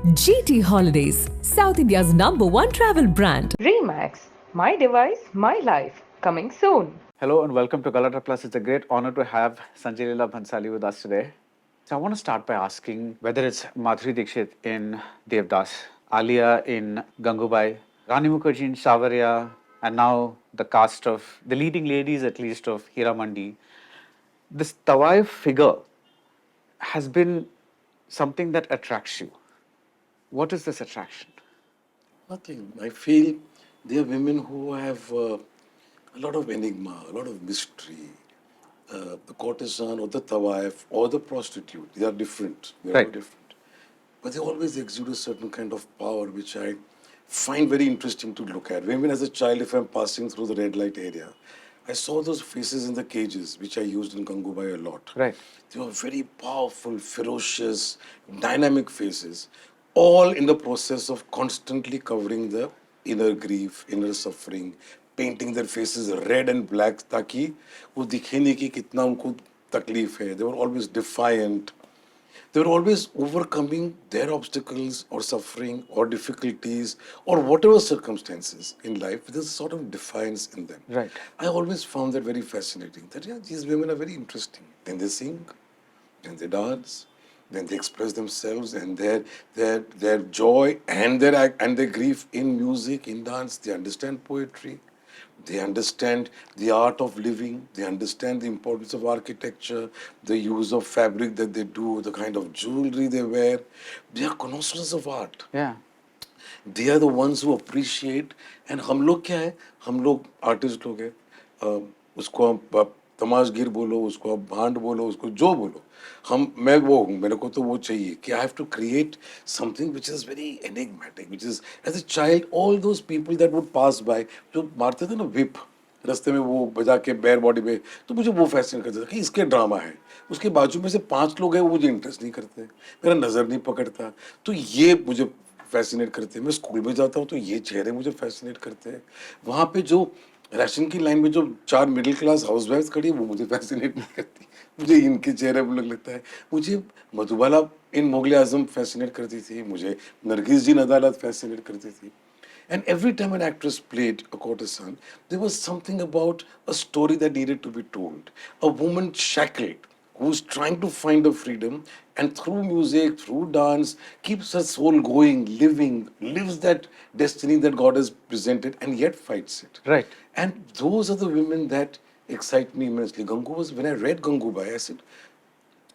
GT Holidays, South India's #1 travel brand. Remax, my device, my life. Coming soon. Hello and welcome to Galatta Plus. It's a great honor to have Sanjay Leela Bhansali with us today. So I want to start by asking whether it's Madhuri Dixit in Devdas, Alia in Gangubai, Rani Mukherjee in Savarya, and now the cast of the leading ladies, at least, of Heeramandi. This Tawai figure has been something that attracts you. What is this attraction? Nothing. I feel they are women who have a lot of enigma, a lot of mystery. The courtesan or the tawaif or the prostitute, they are different. They are all Right. different. But they always exude a certain kind of power which I find very interesting to look at. Even as a child, if I'm passing through the red light area, I saw those faces in the cages, which I used in Gangubai a lot. Right. They were very powerful, ferocious, dynamic faces, all in the process of constantly covering the inner grief, inner suffering, painting their faces red and black ताकि वो दिखे नहीं कि कितना उनको तकलीफ है. They were always defiant. They were always overcoming their obstacles or suffering or difficulties or whatever circumstances in life with a sort of defiance in them. Right. I always found that very fascinating. That yeah, these women are very interesting. Then they sing, then they dance, then they express themselves and their joy and their grief in music, in dance. They understand poetry. They understand the art of living. They understand the importance of architecture, the use of fabric that they do, the kind of jewelry they wear. They are connoisseurs of art. Yeah. They are the ones who appreciate. And हम लोग क्या है? हम लोग artist लोग हैं. उसको आप तमाशगीर बोलो, उसको आप भांड बोलो, उसको जो बोलो. मैं वो हूँ, मेरे को तो वो चाहिए कि I have to create something which is very enigmatic, which is as a child all those people that would pass by जो मारते थे ना whip रास्ते में वो बजा के बेयर बॉडी पे, तो मुझे वो फैसिनेट करता था कि इसके ड्रामा है. उसके बाजू में से 5 लोग हैं, वो मुझे इंटरेस्ट नहीं करते, मेरा नज़र नहीं पकड़ता, तो ये मुझे फैसिनेट करते हैं. मैं स्कूल में जाता हूँ तो ये चेहरे मुझे फैसिनेट करते हैं. वहाँ पे जो राशन की लाइन में जो 4 मिडिल क्लास हाउस वाइफ खड़ी है वो मुझे फैसिनेट नहीं करती. मुझे इनके चेहरे पर लगता है. मुझे मधुबाला इन मुगल आजम फैसिनेट करती थी. मुझे नरगिस जी अदालत फैसिनेट करती थी. And every time an actress played a courtesan, there was something about a story that needed to be told. A woman shackled who's trying to find her freedom and through music, through dance, keeps her soul going, living, lives that destiny that God has presented and yet fights it. Right. And those are the women that excite me immensely. When I read Gangubai, I said,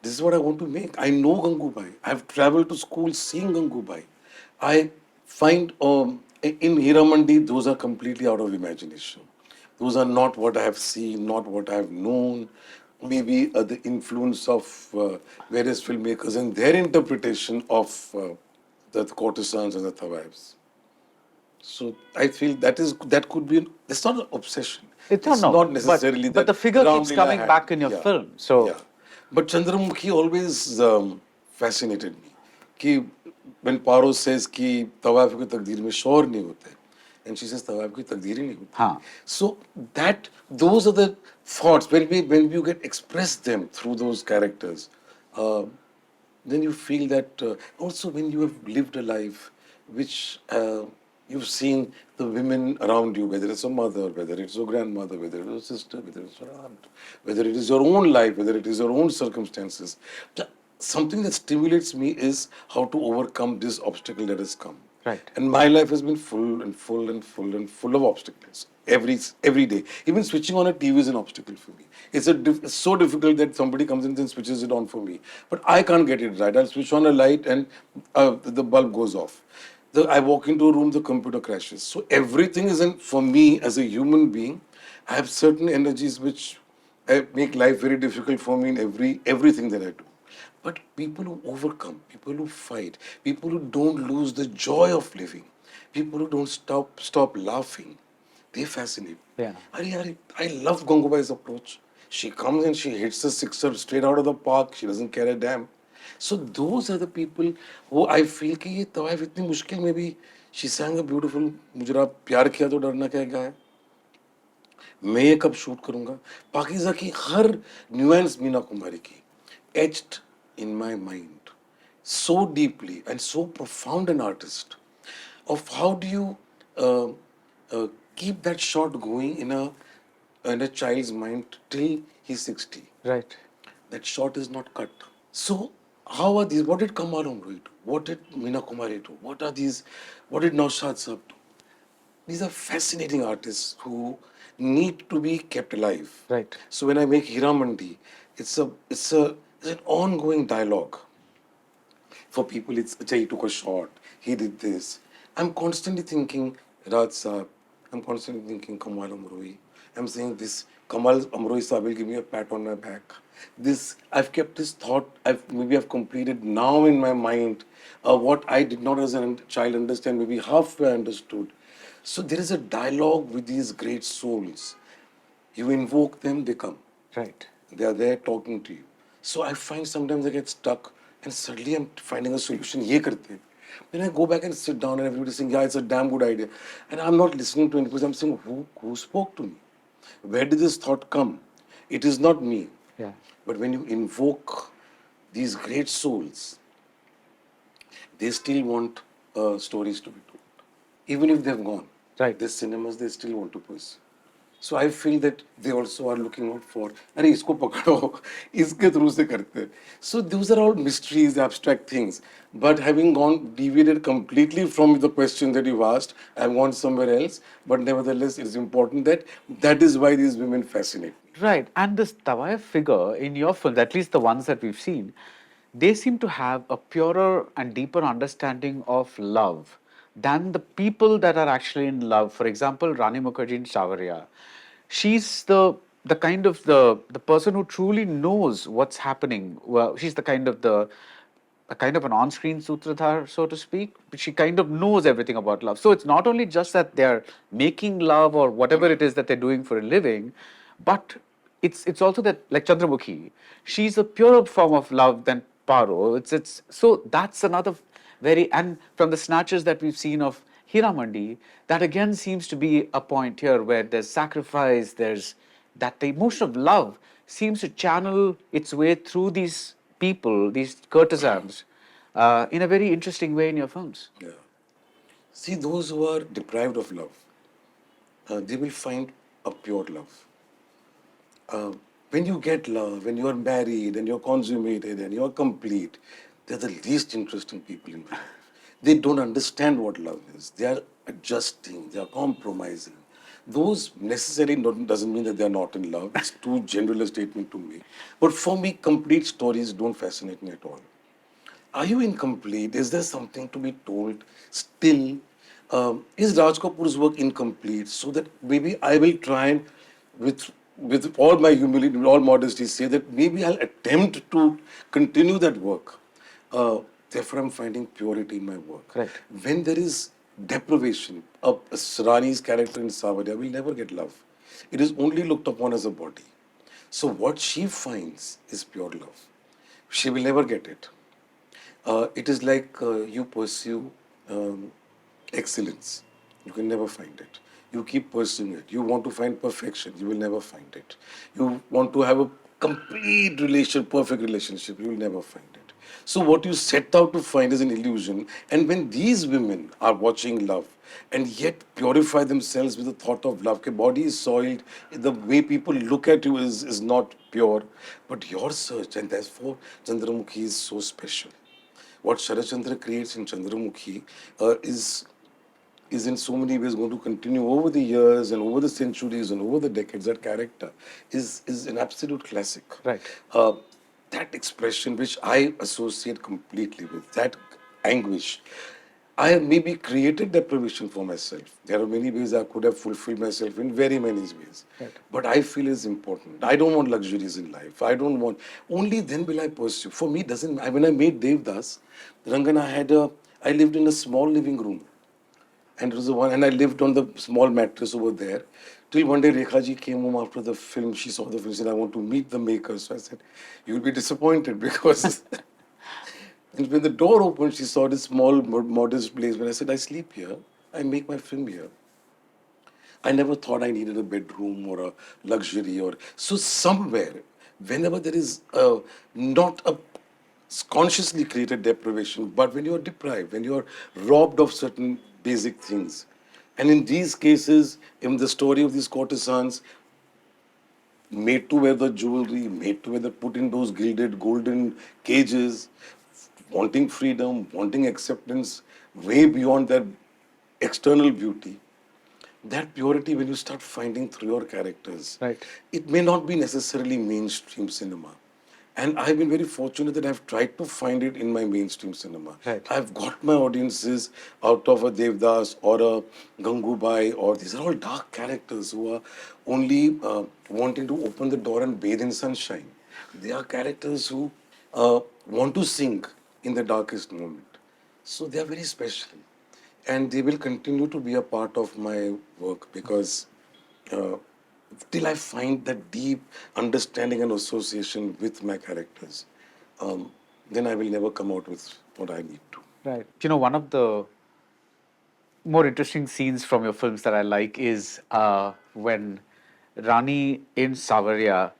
this is what I want to make. I know Gangubai. I've traveled to school seeing Gangubai. I find in Heeramandi, those are completely out of imagination. Those are not what I have seen, not what I have known. Maybe the influence of various filmmakers and their interpretation of the courtesans and the thawaifs. So I feel that could be that's not an obsession. It's not but necessarily but that the figure Ram keeps Leela coming had. back in your Yeah. film. So Yeah. But Chandramukhi always fascinated me. कि when Paro says कि तवाफ की तकदीर में शौर नहीं होते, and she says तवाफ की तकदीर ही नहीं होती. हाँ. So those are the thoughts when you get express them through those characters, then you feel that also when you have lived a life which you've seen the women around you, whether it's a mother, whether it's your grandmother, whether it's a sister, whether it's your aunt, whether it is your own life, whether it is your own circumstances. Something that stimulates me is how to overcome this obstacle that has come. Right. And my life has been full and full and full and full of obstacles every day. Even switching on a TV is an obstacle for me. It's so difficult that somebody comes in and switches it on for me. But I can't get it right. I'll switch on a light and the bulb goes off. I walk into a room, the computer crashes. So everything isn't for me as a human being. I have certain energies which make life very difficult for me in everything that I do. But people who overcome, people who fight, people who don't lose the joy of living, people who don't stop laughing, they fascinate me. Yeah. I love Gangubai's approach. She comes and she hits the sixer straight out of the park. She doesn't care a damn. So those are the people who I feel कि ये तवाइफ इतनी मुश्किल में भी she sang a beautiful मुजरा प्यार किया तो डरना क्या गाया. मैं ये कब शूट करूँगा. पाकीज़ा की हर न्यूएंस मीना कुमारी की etched in my mind. so deeply and so profound an artist of how do you uh, keep that shot going in a child's mind till he's 60. Right. That shot is not cut. So how are these? What did Kamal Amro do? What did Meena Kumari do? What are these? What did Naushad Saab do? These are fascinating artists who need to be kept alive. Right. So when I make Heeramandi, it's an ongoing dialogue. For people, it's "Achha, he took a shot, he did this." I'm constantly thinking Raj Saab, I'm constantly thinking Kamal Amroi. I'm saying this Kamal Amroi Saab will give me a pat on my back. This I've kept this thought. I've completed now in my mind what I did not as a child understand. Maybe halfway I understood. So there is a dialogue with these great souls. You invoke them, they come. Right. They are there talking to you. So I find sometimes I get stuck and suddenly I'm finding a solution. Ye karte hain. Then I go back and sit down and everybody saying, yeah, it's a damn good idea. And I'm not listening to it because I'm saying, who spoke to me? Where did this thought come? It is not me. Yeah. But when you invoke these great souls, they still want stories to be told. Even if they've gone, Right. the cinemas they still want to pursue. So I feel that they also are looking out for, अरे इसको पकड़ो, इसके through से करते हैं. So those are all mysteries, abstract things. But having gone deviated completely from the question that you've asked, I've gone somewhere else. But nevertheless, it's important that is why these women fascinate me. Right. And this Tawai figure in your films, at least the ones that we've seen, they seem to have a purer and deeper understanding of love than the people that are actually in love. For example, Rani Mukherjee in Shavaria. She's the kind of the person who truly knows what's happening. Well, she's the kind of the a kind of an on-screen sutradhar, so to speak. But she kind of knows everything about love. So it's not only just that they're making love or whatever it is that they're doing for a living, but it's also that, like Chandramukhi, she's a purer form of love than Paro. It's so that's another very, and from the snatches that we've seen of Heeramandi, that again seems to be a point here where there's sacrifice, there's that the emotion of love seems to channel its way through these people, these courtesans, in a very interesting way in your films. Yeah. See, those who are deprived of love, they will find a pure love. When you get love, when you are married and you're consummated and you're complete, they're the least interesting people in life. They don't understand what love is. They are adjusting, they are compromising. Those necessarily doesn't mean that they are not in love. It's too general a statement to make. But for me, complete stories don't fascinate me at all. Are you incomplete? Is there something to be told still? Is Raj Kapoor's work incomplete? So that maybe I will try and, with all my humility, with all modesty, say that maybe I'll attempt to continue that work. Therefore, I'm finding purity in my work. Correct. When there is deprivation, a Rani's character in Savaria will never get love. It is only looked upon as a body. So what she finds is pure love. She will never get it. It is like you pursue excellence. You can never find it. You keep pursuing it. You want to find perfection. You will never find it. You want to have a complete perfect relationship. You will never find it. So what you set out to find is an illusion. And when these women are watching love and yet purify themselves with the thought of love, okay, body is soiled, the way people look at you is not pure. But your search, and therefore Chandramukhi is so special. What Sharat Chandra creates in Chandramukhi is in so many ways going to continue over the years and over the centuries and over the decades. That character is an absolute classic. Right. That expression which I associate completely with, that anguish. I have maybe created deprivation for myself. There are many ways I could have fulfilled myself in very many ways. Right. But I feel is important. I don't want luxuries in life. I don't want. Only then will I pursue. For me, doesn't. When I made Devdas, Rangan, I lived in a small living room. And it was the one, and I lived on the small mattress over there. Till one day Rekha ji came home after the film. She saw the film. She said, "I want to meet the makers." So I said, "You'll be disappointed because." And when the door opened, she saw this small, modest place. When I said, "I sleep here. I make my film here." I never thought I needed a bedroom or a luxury or so somewhere. Whenever there is not a consciously created deprivation, but when you're deprived, when you're robbed of certain basic things. And in these cases, in the story of these courtesans, made to wear the jewelry, made to wear the, put in those gilded golden cages, wanting freedom, wanting acceptance way beyond their external beauty. That purity, when you start finding through your characters, Right. it may not be necessarily mainstream cinema. And I've been very fortunate that I've tried to find it in my mainstream cinema. Right. I've got my audiences out of a Devdas or a Gangubai, or these are all dark characters who are only wanting to open the door and bathe in sunshine. They are characters who want to sing in the darkest moment. So they are very special. And they will continue to be a part of my work because uh, till I find that deep understanding and association with my characters, then I will never come out with what I need to. Right. You know, one of the more interesting scenes from your films that I like is when Rani in Savaria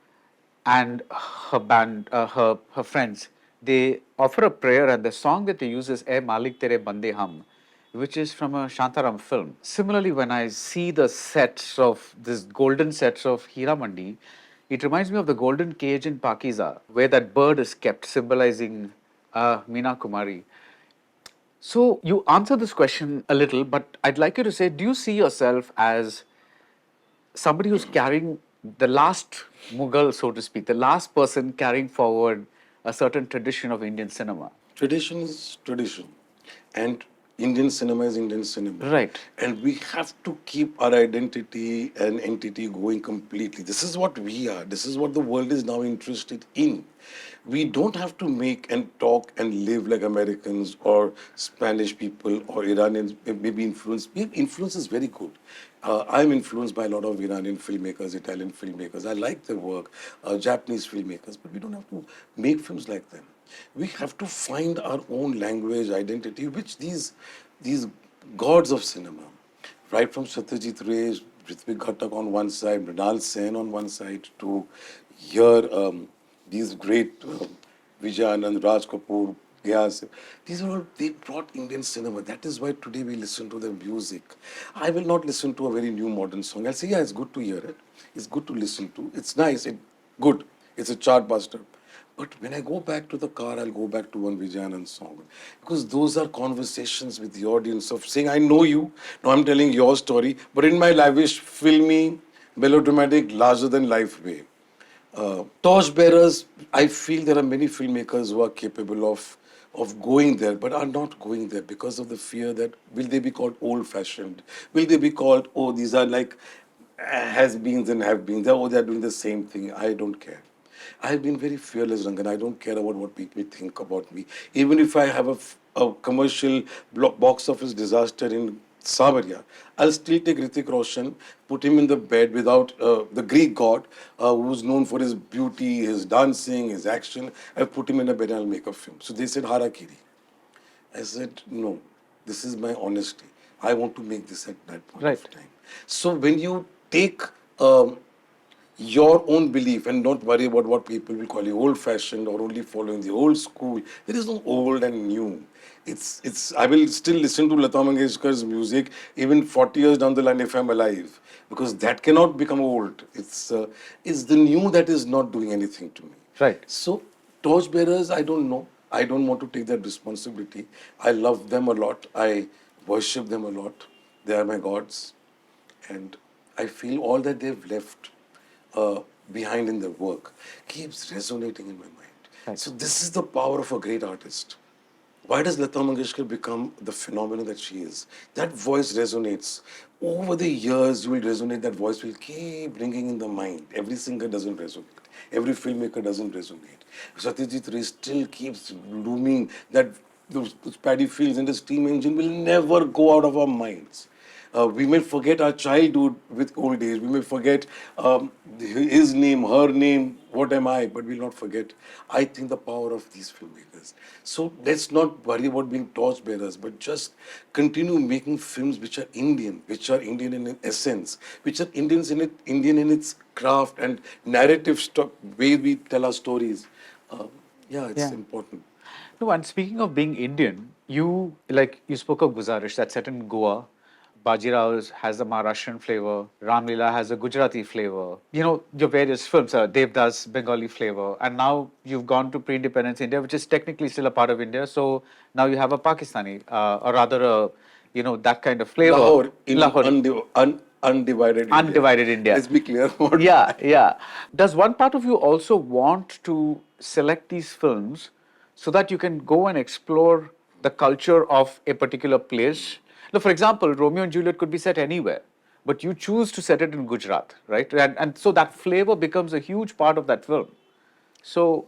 and her band, her friends, they offer a prayer, and the song that they use is "Eh Malik Tere Bande Hum," which is from a Shantaram film. Similarly, when I see the sets of this golden sets of Heeramandi, it reminds me of the golden cage in Pakiza, where that bird is kept, symbolizing Meena Kumari. So you answer this question a little, but I'd like you to say, do you see yourself as somebody who's carrying the last Mughal, so to speak, the last person carrying forward a certain tradition of Indian cinema? Tradition is tradition, and Indian cinema is Indian cinema. Right. And we have to keep our identity and entity going completely. This is what we are. This is what the world is now interested in. We don't have to make and talk and live like Americans or Spanish people or Iranians, maybe influence. Influence is very good. I'm influenced by a lot of Iranian filmmakers, Italian filmmakers. I like their work, Japanese filmmakers, but we don't have to make films like them. We have to find our own language, identity, which these gods of cinema, right from Satyajit Ray, Ritwik Ghatak on one side, Mrinal Sen on one side, to here these great Vijay Anand, Raj Kapoor, Gyas. These are all, they brought Indian cinema. That is why today we listen to their music. I will not listen to a very new modern song. I'll say, yeah, it's good to hear it. It's good to listen to. It's nice. Good. It's a chart buster. But when I go back to the car, I'll go back to one Vijayanand song. Because those are conversations with the audience of saying, I know you, now I'm telling your story, but in my lavish, filmy, melodramatic, larger than life way. Torchbearers, I feel there are many filmmakers who are capable of going there, but are not going there because of the fear that will they be called old-fashioned? Will they be called, oh, these are like has-beens and have-beens? Oh, they're doing the same thing. I don't care. I've been very fearless, Rangan. I don't care about what people think about me. Even if I have a commercial box office disaster in Savaria, I'll still take Hrithik Roshan, put him in the bed without the Greek god, who's known for his beauty, his dancing, his action. I've put him in a bed and I'll make a film. So they said, Harakiri. I said, no, this is my honesty. I want to make this at that point Right. of time. So when you take your own belief and not worry about what people will call you old fashioned or only following the old school. There is no old and new. It's I will still listen to Lata Mangeshkar's music even 40 years down the line if I'm alive, because that cannot become old. It's the new that is not doing anything to me. Right. So torchbearers, I don't know. I don't want to take that responsibility. I love them a lot. I worship them a lot. They are my gods. And I feel all that they've left behind in their work keeps resonating in my mind. Right. So this is the power of a great artist. Why does Lata Mangeshkar become the phenomenon that she is? That voice resonates. Over the years, you will resonate. That voice will keep ringing in the mind. Every singer doesn't resonate. Every filmmaker doesn't resonate. Satyajit Ray still keeps looming. That those paddy fields and the steam engine will never go out of our minds. We may forget our childhood with old age. We may forget his name, her name, what am I, but we'll not forget, I think, the power of these filmmakers. So let's not worry about being torchbearers, but just continue making films which are Indian in essence, which are Indian in its craft and narrative way we tell our stories. Yeah, it's Yeah. important. No, and speaking of being Indian, you spoke of Guzarish, that's set in Goa. Bajirao has a Maharashtrian flavor. Ram Leela has a Gujarati flavor. You know, your various films are Devdas, Bengali flavor. And now you've gone to pre-independence India, which is technically still a part of India. So now you have a Pakistani, or rather that kind of flavor. Lahore in Lahori. undivided India. Undivided India. Let's be clear about Yeah, that. yeah. Does one part of you also want to select these films so that you can go and explore the culture of a particular place? Now, for example, Romeo and Juliet could be set anywhere, but you choose to set it in Gujarat, right? And so that flavor becomes a huge part of that film. So,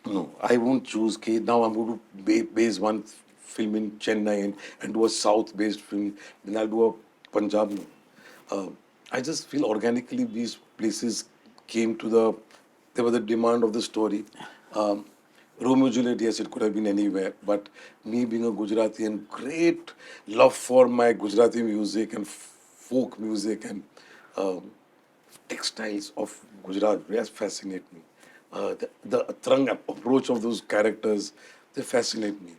No, I won't choose K. Now I'm going to base one film in Chennai and do a South-based film. Then I'll do a Punjab. No. I just feel organically these places came to they were the demand of the story. Um, Romeo and Juliet, yes, it could have been anywhere. But me being a Gujarati and great love for my Gujarati music and folk music and um, textiles of Gujarat really fascinate me. The Atrang approach of those characters, they fascinate me.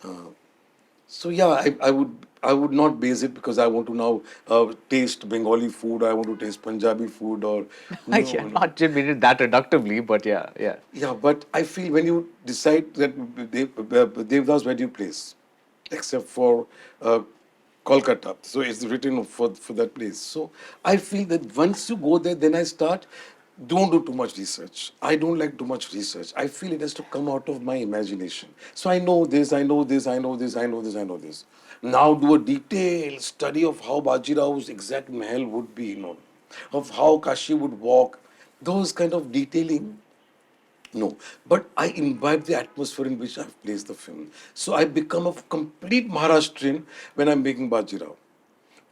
Uh, so yeah, I would not base it because I want to now taste Bengali food. I want to taste Punjabi food or yeah, no. not just mean it that reductively, but yeah, yeah. Yeah, but I feel when you decide that Devdas, where do you place? Except for uh, Kolkata. So it's written for that place. So I feel that once you go there, then I start, don't do too much research. I don't like too much research. I feel it has to come out of my imagination. So I know this, I know this, I know this, I know this, I know this. Now do a detailed study of how Bajirao's exact mahal would be, of how Kashi would walk. Those kind of detailing no, but I imbibe the atmosphere in which I've placed the film. So I become a complete Maharashtrian when I'm making Bajirao.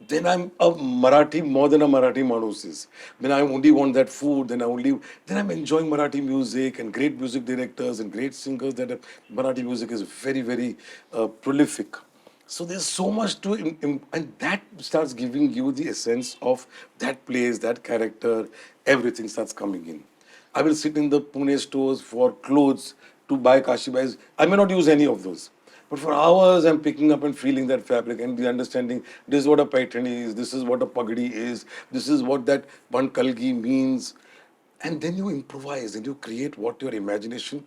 Then I'm a Marathi more than a Marathi Manus is. When I only want that food, then I'm enjoying Marathi music and great music directors and great singers. Marathi music is very, very prolific. So there's so much and that starts giving you the essence of that place, that character, everything starts coming in. I will sit in the Pune stores for clothes to buy Kashibais. I may not use any of those. But for hours, I'm picking up and feeling that fabric and the understanding this is what a paitani is, this is what a pagadi is, this is what that one kalgi means. And then you improvise and you create what your imagination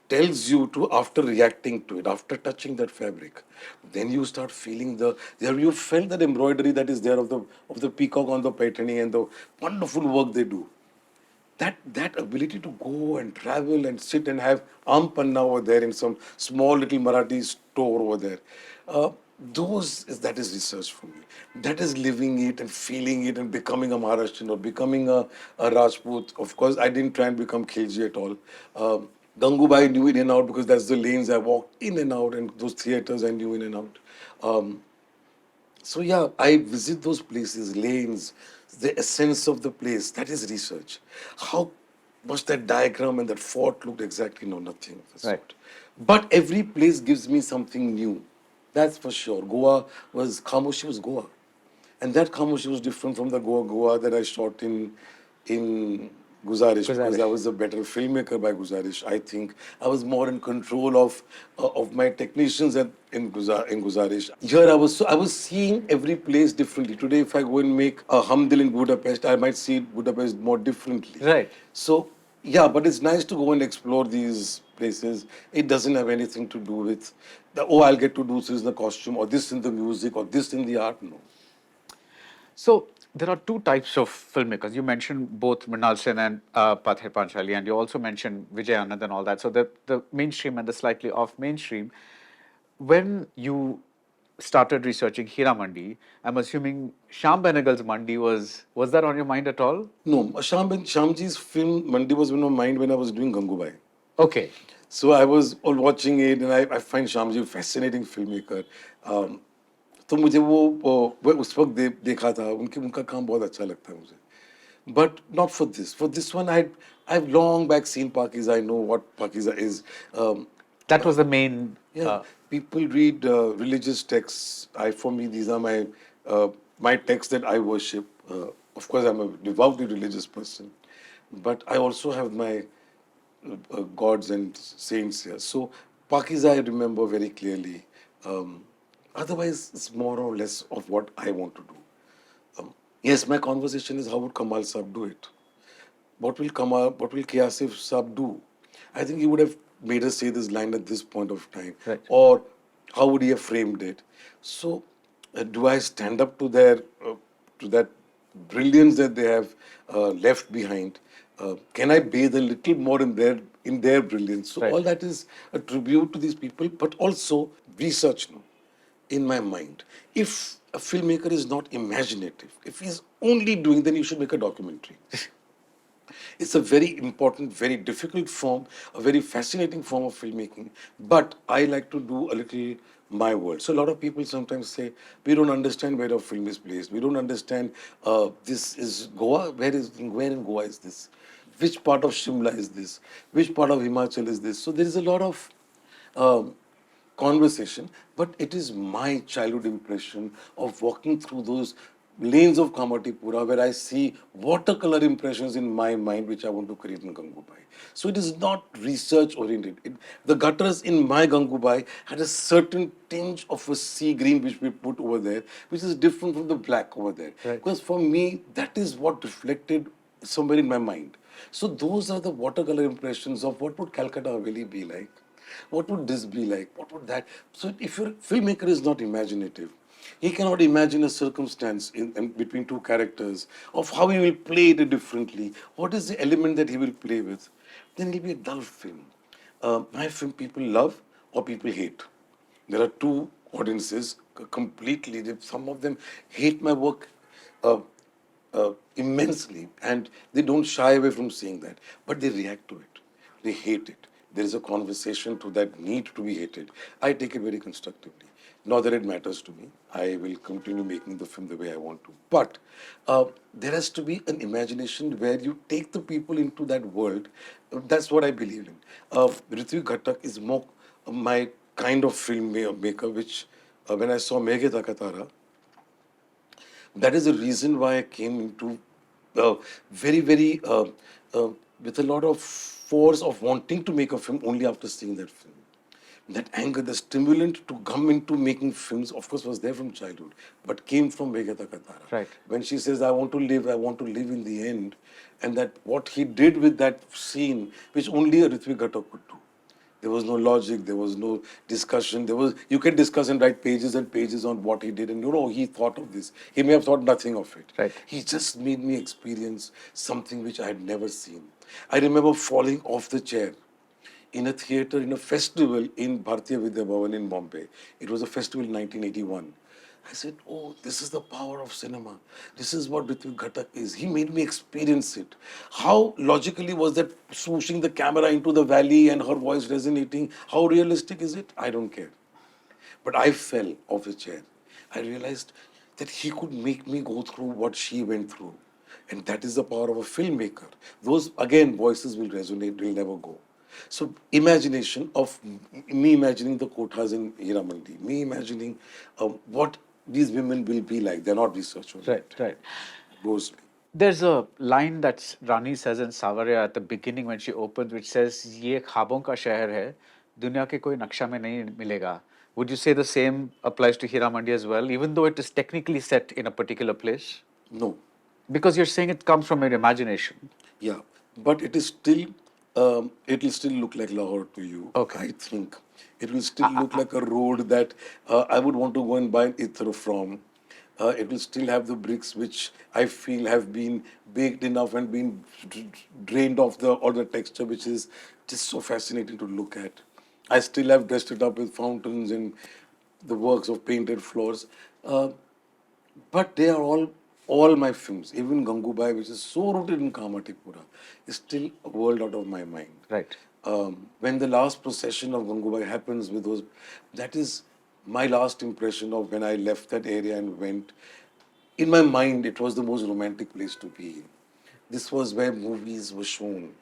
tells you to after reacting to it, after touching that fabric. Then you start feeling there you felt that embroidery that is there of the peacock on the paitani and the wonderful work they do that ability to go and travel and sit and have panna over there in some small little Marathi store over there. That is research for me. That is living it and feeling it and becoming a Maharashtrian or becoming a Rajput. Of course, I didn't try and become Khilji at all. Gangubai knew in and out because that's the lanes I walked in and out, and those theaters I knew in and out. So yeah, I visit those places, lanes, the essence of the place. That is research. How much that diagram and that fort looked exactly, no, nothing of the Right. sort. But every place gives me something new. That's for sure. Khamoshi was Goa. And that Khamoshi was different from the Goa that I shot in Guzarish because I Guzarish. was a better filmmaker by Guzarish. I think I was more in control of my technicians in Guzarish. Here I was seeing every place differently. Today, if I go and make a Hamdil in Budapest, I might see Budapest more differently. Right. So yeah, but it's nice to go and explore these places. It doesn't have anything to do with I'll get to do this in the costume or this in the music or this in the art. No. So there are two types of filmmakers. You mentioned both Mrinal Sen and Pather Panchali, and you also mentioned Vijay Anand and all that. So the mainstream and the slightly off mainstream. When you started researching Heeramandi, I'm assuming Shyam Benegal's Mandi was that on your mind at all? No, Shamji's film Mandi was in my mind when I was doing Gangubai. Okay. So I was all watching it, and I find Shamji a fascinating filmmaker. तो मुझे वो उस वक्त देखा था उनका काम बहुत अच्छा लगता है मुझे. But not for this. For this one, I've long back seen Pakiza. I know what Pakiza is. That was the main. Yeah, people read religious texts. For me, these are my texts that I worship. Of course, I'm a devoutly religious person, but I also have my gods and saints here. So Pakiza, I remember very clearly. Um, Otherwise, it's more or less of what I want to do. Yes, my conversation is how would Kamal Saab do it? What will Kiasif Saab do? I think he would have made us say this line at this point of time. Right. Or how would he have framed it? So, do I stand up to that brilliance that they have left behind? Can I bathe a little more in their brilliance? So Right. all that is a tribute to these people, but also research. No? In my mind. If a filmmaker is not imaginative, if he's only doing, then you should make a documentary. It's a very important, very difficult form, a very fascinating form of filmmaking. But I like to do a little my world. So a lot of people sometimes say, we don't understand where a film is placed. We don't understand this is Goa. Where in Goa is this? Which part of Shimla is this? Which part of Himachal is this? So there is a lot of um, conversation, but it is my childhood impression of walking through those lanes of Kamatipura where I see watercolor impressions in my mind which I want to create in Gangubai. So it is not research oriented. The gutters in my Gangubai had a certain tinge of a sea green which we put over there, which is different from the black over there. Right. Because for me, that is what reflected somewhere in my mind. So those are the watercolor impressions of what would Calcutta Haveli be like. What would this be like? What would that? So if your filmmaker is not imaginative, he cannot imagine a circumstance in between two characters of how he will play it differently. What is the element that he will play with? Then it'll be a dull film. My film people love or people hate. There are two audiences completely. Some of them hate my work uh, immensely, and they don't shy away from saying that, but they react to it. They hate it. There is a conversation to that need to be hated. I take it very constructively. Not that it matters to me. I will continue making the film the way I want to. But there has to be an imagination where you take the people into that world. That's what I believe in. Ritwik Ghatak is more my kind of filmmaker, which when I saw Meghe Takatara, that is the reason why I came into very, with a lot of force of wanting to make a film only after seeing that film. That anger, the stimulant to come into making films, of course, was there from childhood, but came from Vegeta Katara. Right. When she says, I want to live in the end, and that what he did with that scene, which only a Ritwik Ghatak could do. There was no logic. There was no discussion. You can discuss and write pages and pages on what he did, and he thought of this. He may have thought nothing of it. Right. He just made me experience something which I had never seen. I remember falling off the chair in a theater in a festival in Bharatiya Vidya Bhavan in Bombay. It was a festival in 1981. I said, oh, this is the power of cinema. This is what Ritwik Ghatak is. He made me experience it. How logically was that swooshing the camera into the valley and her voice resonating? How realistic is it? I don't care. But I fell off the chair. I realized that he could make me go through what she went through. And that is the power of a filmmaker. Those, again, voices will resonate, will never go. So, imagination of me imagining the kothas in Heeramandi, me imagining what these women will be like. They're not researchers. Right. Goes me. There's a line that Rani says in Savarya at the beginning when she opens, which says, "ये ख्वाबों का शहर है, दुनिया के कोई नक्शा में नहीं मिलेगा." Would you say the same applies to Heeramandi as well, even though it is technically set in a particular place? No. Because you're saying it comes from your imagination. Yeah, but it will still look like Lahore to you. Okay. I think it will still look like a road that I would want to go and buy an Ithra from. It will still have the bricks which I feel have been baked enough and been drained off all the texture, which is just so fascinating to look at. I still have dressed it up with fountains and the works of painted floors. But they are all my films. Even Gangubai, which is so rooted in Kamatipura, is still a world out of my mind. Right. When the last procession of Gangubai happens with those, that is my last impression of when I left that area and went. In my mind, it was the most romantic place to be. This was where movies were shown.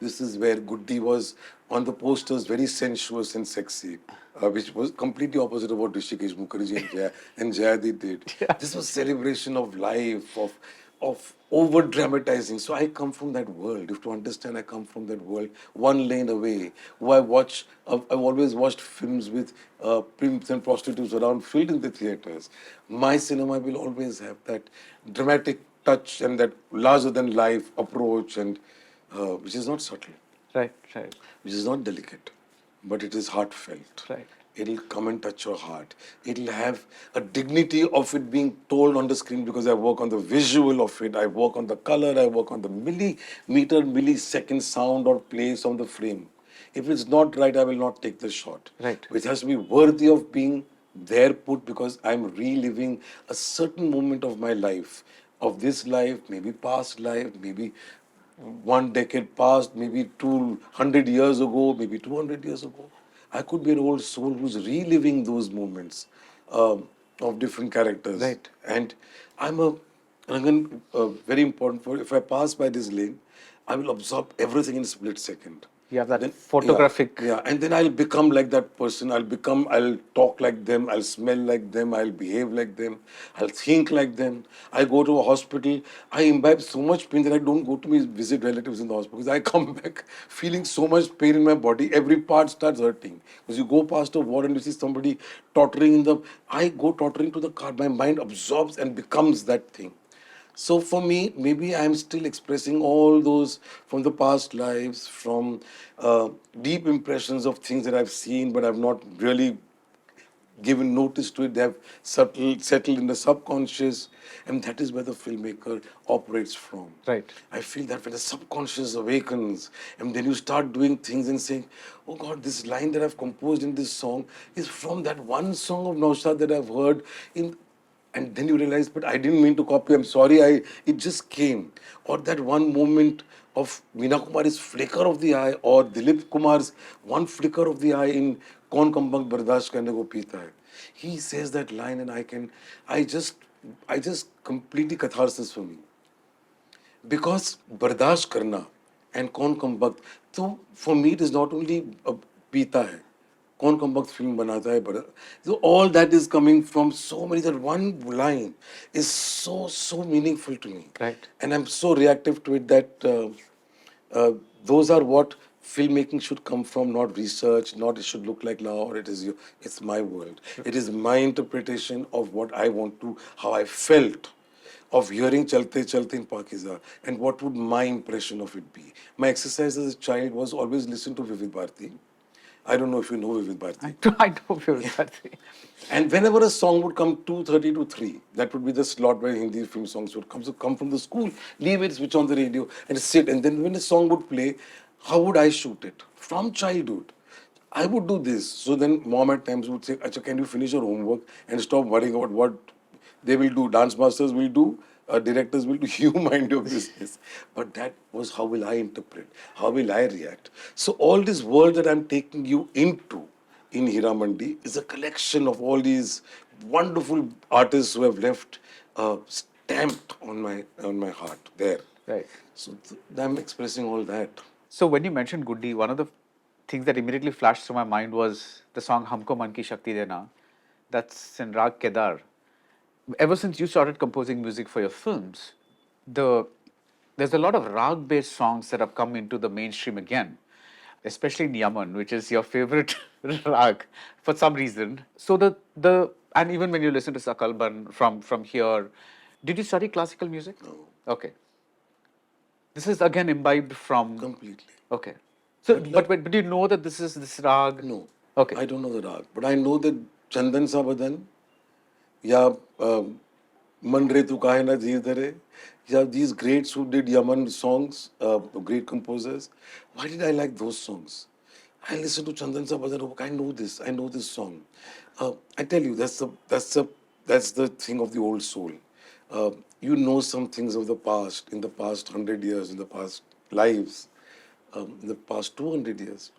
This is where Goody was on the posters, very sensuous and sexy, which was completely opposite of what Rishikesh Mukherjee and Jayadi did. This was celebration of life, of of over dramatizing. So I come from that world. If to understand, I come from that world, one lane away. Who I've always watched films with pimps and prostitutes around, filled in the theaters. My cinema will always have that dramatic touch and that larger than life approach, and which is not subtle, Right, right, which is not delicate, but it is heartfelt. right. It'll come and touch your heart. It'll have a dignity of it being told on the screen because I work on the visual of it. I work on the color. I work on the millimeter, millisecond sound or place on the frame. If it's not right, I will not take the shot. Right. It has to be worthy of being there put because I'm reliving a certain moment of my life, of this life, maybe past life, maybe one decade past, maybe 200 years ago, maybe 200 years ago. I could be an old soul who's reliving those moments of different characters. Right. And I'm a Rangan, very important for if I pass by this lane, I will absorb everything in a split second. You have that Then, photographic. yeah, and then I'll become like that person. I'll talk like them. I'll smell like them. I'll behave like them. I'll think like them. I go to a hospital. I imbibe so much pain that I don't go to visit relatives in the hospital because I come back feeling so much pain in my body. Every part starts hurting. Because you go past a ward and you see somebody tottering I go tottering to the car. My mind absorbs and becomes that thing. So for me, maybe I'm still expressing all those from the past lives, from deep impressions of things that I've seen, but I've not really given notice to it. They have settled in the subconscious, and that is where the filmmaker operates from. Right. I feel that when the subconscious awakens, and then you start doing things and saying, "Oh God, this line that I've composed in this song is from that one song of Naushad that I've heard in." And then you realize, but I didn't mean to copy. I'm sorry. It just came. Or that one moment of Meena Kumari's flicker of the eye, or Dilip Kumar's one flicker of the eye in Kaun Kam Bang Bardasht Karne Ko Peeta Hai. He says that line, and I just completely catharsis for me. Because बर्दाश्त करना and कौन कम वक्त, तो for me it is not only पीता है, कौन कम वक्त film बनाता है, but so all that is coming from so many, that one line is so meaningful to me. Right. And I'm so reactive to it that those are what filmmaking should come from, not research, not it should look like now, or it's my world. It is my interpretation of what I want to, how I felt of hearing Chalte Chalte in Pakiza, and what would my impression of it be. My exercise as a child was always listen to Vivid Bharati. I don't know if you know Vivid Bharati. I don't feel that. And whenever a song would come 2:30 to 3, that would be the slot where Hindi film songs would come. So come from the school, leave it, switch on the radio, and sit. And then when a song would play, how would I shoot it? From childhood, I would do this. So then mom at times would say, "Acha, can you finish your homework and stop worrying about what they will do? Dance masters will do, directors will do. You mind your business." But that was how will I interpret? How will I react? So all this world that I'm taking you into in Heeramandi is a collection of all these wonderful artists who have left stamped on my heart there. Right. So I'm expressing all that. So when you mentioned Guddi, one of the things that immediately flashed through my mind was the song Humko Man Ki Shakti Dena. That's in Rag Kedar. Ever since you started composing music for your films, there's a lot of rag-based songs that have come into the mainstream again, especially in Yaman, which is your favorite rag for some reason. So and even when you listen to Sakalban from here, did you study classical music? No. Okay. This is again imbibed from. Completely. Okay. So, but do you know that this is this rag? No. Okay. I don't know the rag, but I know that Chandan Sabadan, या मन रे तू काहे ना धीर धरे, या these greats who did Yaman songs, great composers. Why did I like those songs? I listen to Chandan Sabadar. I know this song. I tell you, that's the thing of the old soul. You know some things of the past, in the past 100 years, in the past lives, in the past 200 years.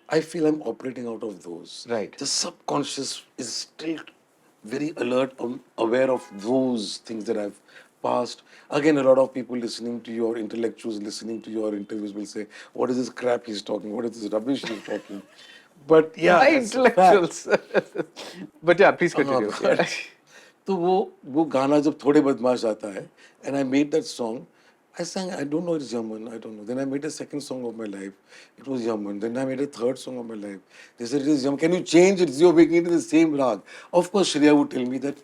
I feel I'm operating out of those. Right. The subconscious is still very alert, aware of those things that I've passed. Again, a lot of people listening to your intellectuals, listening to your interviews will say, "What is this crap he's talking? What is this rubbish he's talking?" But yeah, My that's a fact. intellectuals. But yeah, please continue. But तो वो गाना जब थोड़े बदमाश आता है, and I made that song. I sang, I don't know, it's Yaman, I don't know. Then I made a second song of my life. It was Yaman. Then I made a third song of my life. They said, it is Yaman. Can you change it? You're making it in the same rag. Of course, Shreya would tell me that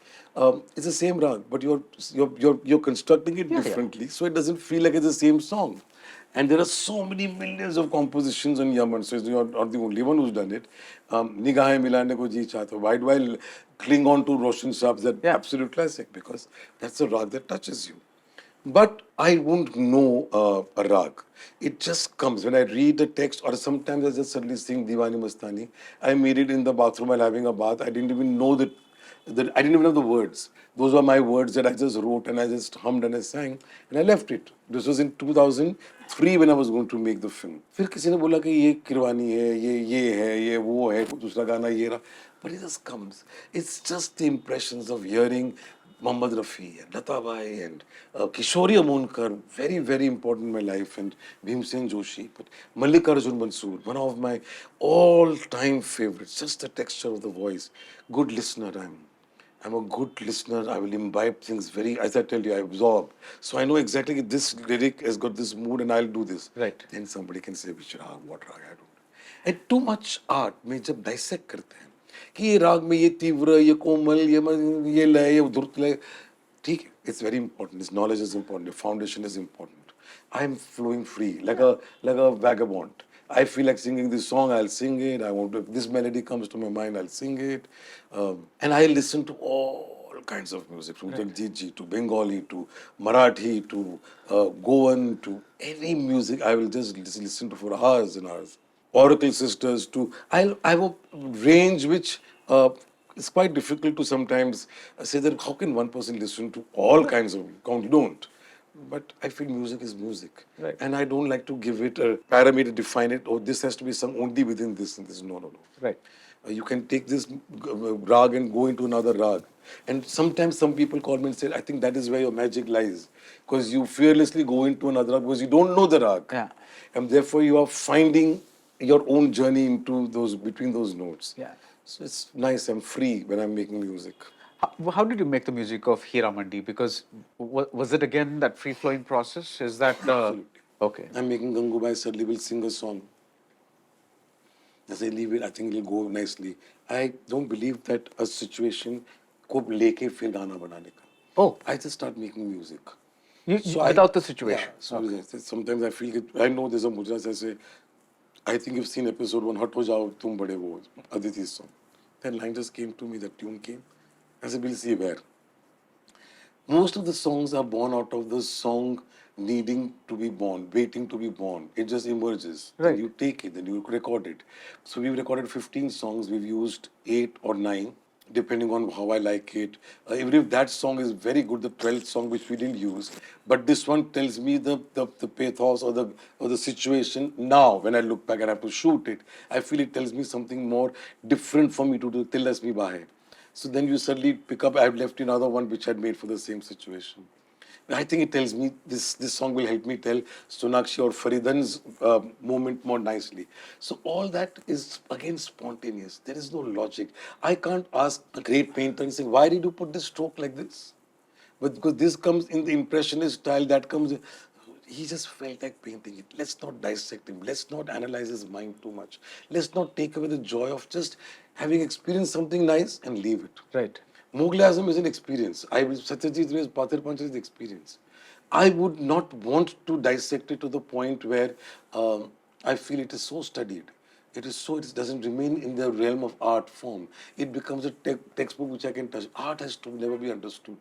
it's the same rag, but you're constructing it differently, so it doesn't feel like it's the same song. And there are so many millions of compositions on Yaman, so you're not the only one who's done it. Nigahe milane ko ji chahta. Why do I cling on to Roshan Saab's that absolute classic? Because that's a rag that touches you. But I won't know a rag. It just comes when I read the text, or sometimes I just suddenly sing Diwani Mastani. I made it in the bathroom while having a bath. I didn't even know that I didn't even know the words. Those were my words that I just wrote and I just hummed and I sang and I left it. This was in 2003 when I was going to make the film. फिर किसी ने बोला कि ये किरवानी है, ये है, ये वो है, दूसरा गाना ये रहा. But it just comes. It's just the impressions of hearing Mohammad Rafi and Lata Bai and Kishori Amonkar, very, very important in my life, and Bhimsen Joshi. But Mallikarjun Mansoor, one of my all-time favorites, just the texture of the voice. Good listener, I'm a good listener. I will imbibe things very, as I tell you, I absorb. So I know exactly this lyric has got this mood and I'll do this. Right. Then somebody can say, which rag, what rag, I don't know. And too much art में जब dissect करते हैं कि ये राग में ये तीव्र, ये कोमल, ये लय, ये धुरत लय, ठीक है, it's very important. This knowledge is important. The foundation is important. I'm flowing free like a vagabond. I feel like singing this song, I'll sing it. I want to, if this melody comes to my mind, I'll sing it. And I listen to all kinds of music, from Jagjit Ji to Bengali to Marathi to Goan to any music. I will just listen to for hours and hours. Oracle Sisters to, I have a range which it's quite difficult to sometimes say that how can one person listen to all kinds of, you don't. But I feel music is music. Right. And I don't like to give it a parameter, define it, oh, this has to be sung only within this and this. No, no, no. Right. You can take this rag and go into another rag. And sometimes some people call me and say, I think that is where your magic lies. Because you fearlessly go into another rag because you don't know the rag. Yeah. And therefore you are finding your own journey into those, between those notes. Yeah. So it's nice, I'm free when I'm making music. How did you make the music of Heeramandi? Because was it again that free-flowing process? Is that Absolutely. okay? I'm making Gangubai suddenly will sing a song. As I leave it, I think it'll go nicely. I don't believe that a situation को लेके फिर गाना बनाने का. Oh. I just start making music. Without the situation. Yeah, so sometimes I feel it. I know there's a mujra say, I think you've seen episode 1, Hat ho jao tum bade wo, Aditi's song. That line just came to me, that tune came. I said, we'll see where. Most of the songs are born out of the song needing to be born, waiting to be born. It just emerges. Right. Then you take it, then you record it. So we've recorded 15 songs. We've used 8 or 9, depending on how I like it. Even if that song is very good, the 12th song which we didn't use, but this one tells me the pathos or the situation now when I look back and I have to shoot it. I feel it tells me something more different for me to do. Till me bahe. So then you suddenly pick up, I've left another one which I'd made for the same situation. I think it tells me this song will help me tell Sonakshi or Faridan's moment more nicely. So all that is again spontaneous. There is no logic. I can't ask a great painter and say, why did you put this stroke like this? But because this comes in the impressionist style, that comes in, he just felt like painting it. Let's not dissect him. Let's not analyze his mind too much. Let's not take away the joy of just having experienced something nice and leave it. Right. Mughal Azam is an experience. Satyajit Ray's Pathir Panchal is the experience. I would not want to dissect it to the point where I feel it is so studied. It is so, it doesn't remain in the realm of art form. It becomes a textbook which I can touch. Art has to never be understood.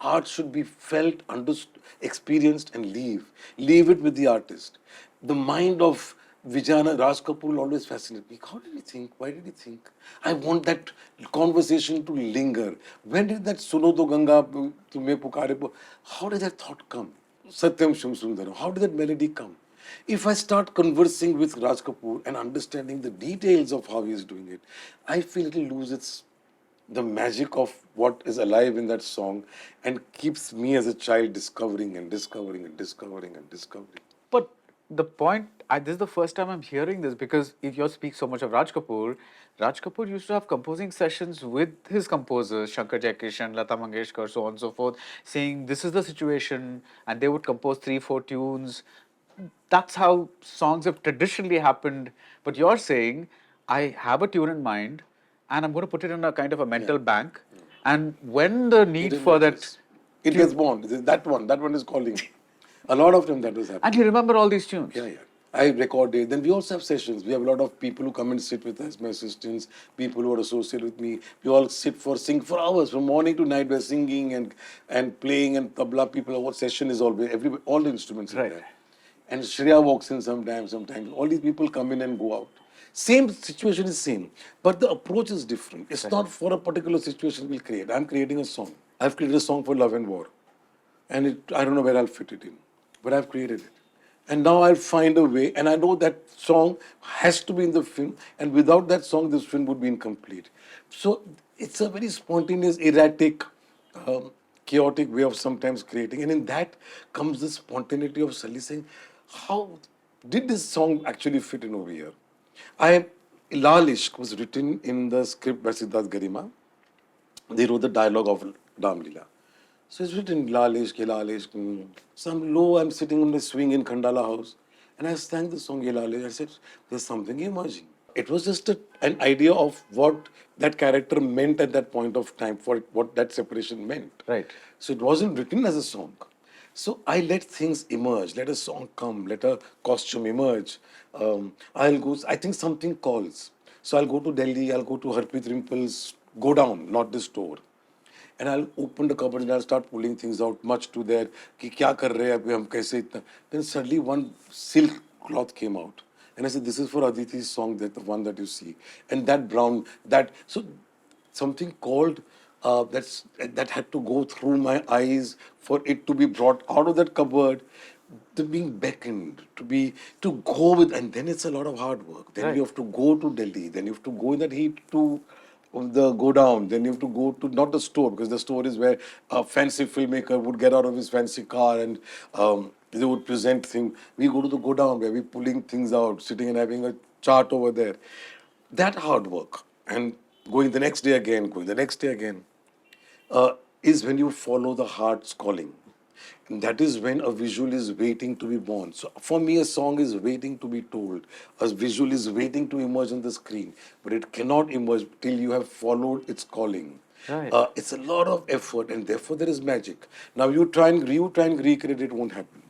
Art should be felt, understood, experienced, and leave. Leave it with the artist. The mind of Vijayana Raj Kapoor will always fascinate me. How did he think? Why did he think? I want that conversation to linger. When did that Suno Do Ganga Tumhe Pukare Po? How did that thought come? Satyam Sham Sundaram. How did that melody come? If I start conversing with Raj Kapoor and understanding the details of how he is doing it, I feel it will lose the magic of what is alive in that song and keeps me as a child discovering and discovering and discovering and discovering. But the point, this is the first time I'm hearing this, because if you speak so much of Raj Kapoor, Raj Kapoor used to have composing sessions with his composers, Shankar Jaikishan, Lata Mangeshkar, so on and so forth, saying this is the situation, and they would compose 3, 4 tunes. That's how songs have traditionally happened. But you're saying, I have a tune in mind, and I'm going to put it in a kind of a mental bank. And when the need It for that emerges. It gets born. That one is calling. A lot of them that was and happening. you remember all these tunes. Yeah, yeah. I record it. Then we also have sessions. We have a lot of people who come and sit with us, my assistants, people who are associated with me. We all sing for hours, from morning to night. We're singing and playing and tabla. People, what session is always all the instruments are Right. there. And Shreya walks in sometimes. All these people come in and go out. Same situation is same, but the approach is different. It's not for a particular situation we'll create. I'm creating a song. I've created a song for love and war, and I don't know where I'll fit it in, but I've created it. And now I'll find a way, and I know that song has to be in the film, and without that song, this film would be incomplete. So it's a very spontaneous, erratic, chaotic way of sometimes creating, and in that comes the spontaneity of Sally saying, "How did this song actually fit in over here?" I Lal Ishq was written in the script by Siddharth Garima. They wrote the dialogue of Ram Leela. So it's written Lalish, Ke Lalish. Some low, I'm sitting on the swing in Khandala house. And I sang the song Ye Lalish. I said, there's something emerging. It was just an idea of what that character meant at that point of time, for what that separation meant. Right. So it wasn't written as a song. So I let things emerge, let a song come, let a costume emerge. I think something calls. So I'll go to Delhi, I'll go to Harpreet Rimple's Go Down, not the store. And I'll open the cupboard and I'll start pulling things out, much to their कि क्या कर रहे हैं अभी हम कैसे इतना. Then suddenly one silk cloth came out. And I said, this is for Aditi's song, the one that you see. And that brown, so something called that had to go through my eyes for it to be brought out of that cupboard, to being beckoned, to go with, and then it's a lot of hard work. Then you have to go to Delhi, then you have to go in that heat to the go down, then you have to go to not the store, because the store is where a fancy filmmaker would get out of his fancy car and they would present things. We go to the go down where we're pulling things out, sitting and having a chart over there. That hard work and going the next day again, going the next day again, is when you follow the heart's calling. And that is when a visual is waiting to be born. So for me, a song is waiting to be told. A visual is waiting to emerge on the screen. But it cannot emerge till you have followed its calling. Right. It's a lot of effort, and therefore there is magic. Now you try and recreate it, won't happen.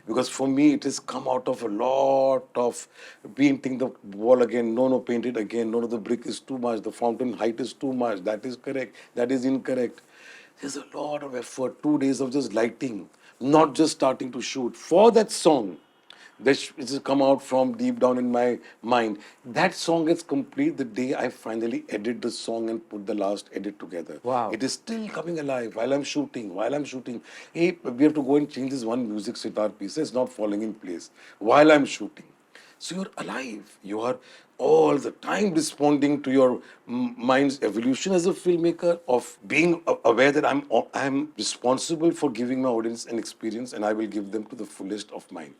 Because for me, it has come out of a lot of painting the wall again. No, paint it again. No, the brick is too much. The fountain height is too much. That is correct. That is incorrect. There's a lot of effort. 2 days of just lighting, not just starting to shoot for that song. This has come out from deep down in my mind. That song is complete the day I finally edit the song and put the last edit together. Wow. It is still coming alive while I'm shooting. Hey, we have to go and change this one music sitar piece. It's not falling in place while I'm shooting. So you're alive. You are all the time responding to your mind's evolution as a filmmaker, of being aware that I'm responsible for giving my audience an experience, and I will give them to the fullest of mine.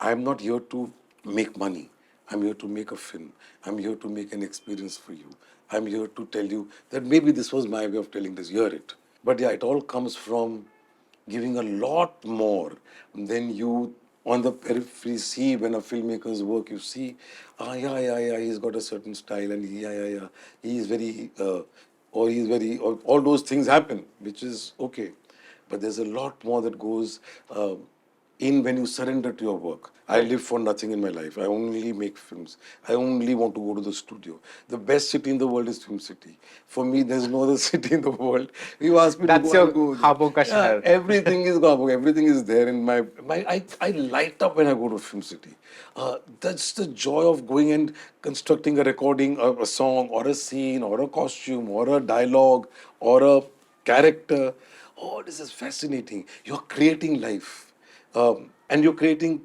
I'm not here to make money. I'm here to make a film. I'm here to make an experience for you. I'm here to tell you that maybe this was my way of telling this. Hear it. But yeah, it all comes from giving a lot more than you on the periphery see when a filmmaker's work. You see, he's got a certain style, and he's very, or all those things happen, which is okay. But there's a lot more that goes in when you surrender to your work. I live for nothing in my life. I only make films. I only want to go to the studio. The best city in the world is Film City. For me, there's no other city in the world. You ask me That's to go, your I'll go there. Khwabon ka shahar. Everything is Khwabon. Everything is there in my. I light up when I go to Film City. That's the joy of going and constructing a recording, a song, or a scene, or a costume, or a dialogue, or a character. Oh, this is fascinating. You're creating life. And you're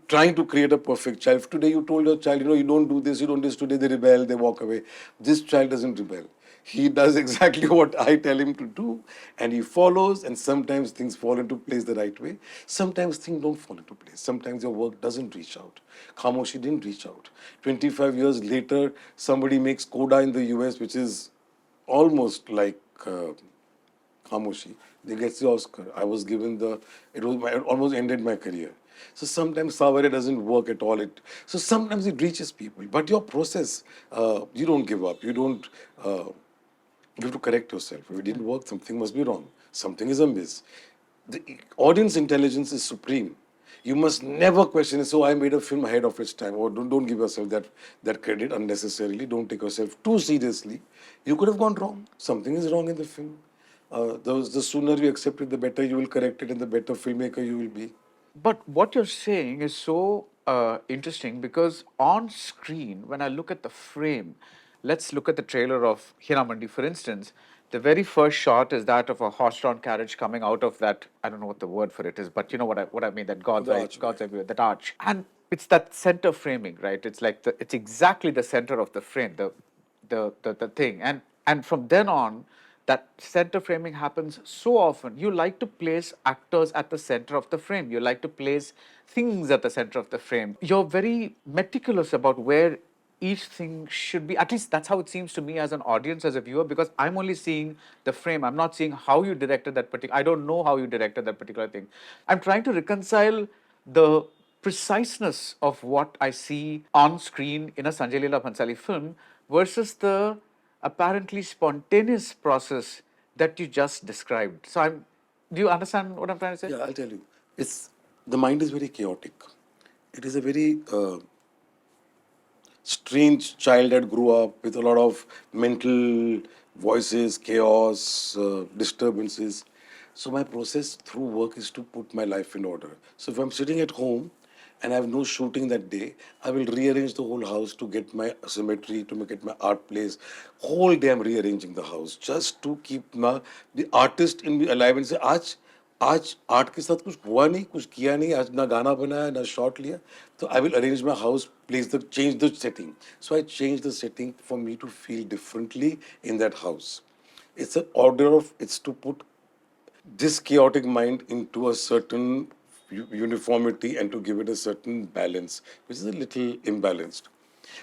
trying to create a perfect child. If today you told your child, you don't do this, you don't do this, today they rebel, they walk away. This child doesn't rebel. He does exactly what I tell him to do, and he follows, and sometimes things fall into place the right way. Sometimes things don't fall into place. Sometimes your work doesn't reach out. Khamoshi didn't reach out. 25 years later, somebody makes Coda in the US, which is almost like Khamoshi. They get the Oscar. I was given it almost ended my career. So sometimes Savare doesn't work at all. So sometimes it reaches people. But your process, you don't give up. You have to correct yourself. If it didn't work, something must be wrong. Something is amiss. The audience intelligence is supreme. You must never question it. So I made a film ahead of its time. Or don't give yourself that credit unnecessarily. Don't take yourself too seriously. You could have gone wrong. Something is wrong in the film. The sooner you accept it, the better you will correct it, and the better filmmaker you will be. But what you're saying is so interesting because on screen, when I look at the frame, let's look at the trailer of Heeramandi, for instance. The very first shot is that of a horse-drawn carriage coming out of that. I don't know what the word for it is, but you know what I mean. That God's The right, archway. God's everywhere. That arch, and it's that center framing, right? It's like it's exactly the center of the frame, the thing, and from then on that center framing happens so often. You like to place actors at the center of the frame. You like to place things at the center of the frame. You're very meticulous about where each thing should be. At least that's how it seems to me as an audience, as a viewer, because I'm only seeing the frame. I'm not seeing how you directed that particular. I don't know how you directed that particular thing. I'm trying to reconcile the preciseness of what I see on screen in a Sanjay Leela Bhansali film versus the apparently spontaneous process that you just described. So do you understand what I'm trying to say? Yeah, I'll tell you. The mind is very chaotic. It is a very strange child that grew up with a lot of mental voices, chaos, disturbances. So my process through work is to put my life in order. So if I'm sitting at home and I have no shooting that day, I will rearrange the whole house to get my symmetry, to get my art place. Whole day I'm rearranging the house just to keep the artist in me alive and say, आज art के साथ कुछ हुआ नहीं, कुछ किया नहीं, आज ना गाना बनाया ना शॉट लिया, तो I will arrange my house, place the change the setting. So I change the setting for me to feel differently in that house. It's an order of it's to put this chaotic mind into a certain uniformity and to give it a certain balance, which is a little imbalanced.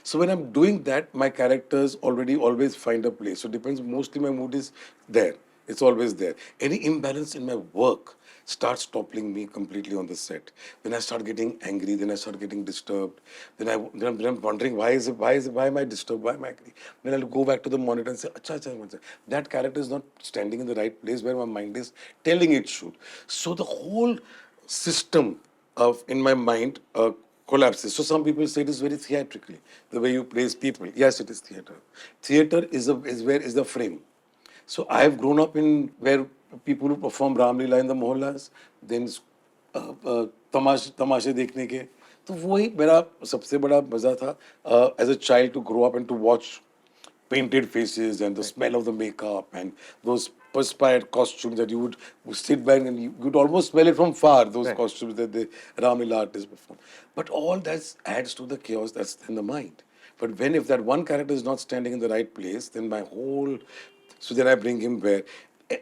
So when I'm doing that, my characters already always find a place. So it depends. Mostly my mood is there. It's always there. Any imbalance in my work starts toppling me completely on the set. Then I start getting angry. Then I start getting disturbed. Then I'm wondering why am I disturbed? Why am I angry? Then I'll go back to the monitor and say, acha, that character is not standing in the right place where my mind is telling it should. So the whole system of in my mind collapses. So some people say it is very theatrically the way you praise people. Yes, it is theater. Theater is the frame. So I have grown up in where people who perform Ram Leela in the mohallas, then तमाशे देखने के, तो वही मेरा सबसे बड़ा मजा था as a child to grow up and to watch painted faces and the smell of the makeup and those perspired costumes that you would sit back and you'd almost smell it from far, those Right. costumes that the Ramila artists perform. But all that adds to the chaos that's in the mind. But if that one character is not standing in the right place, then so then I bring him where,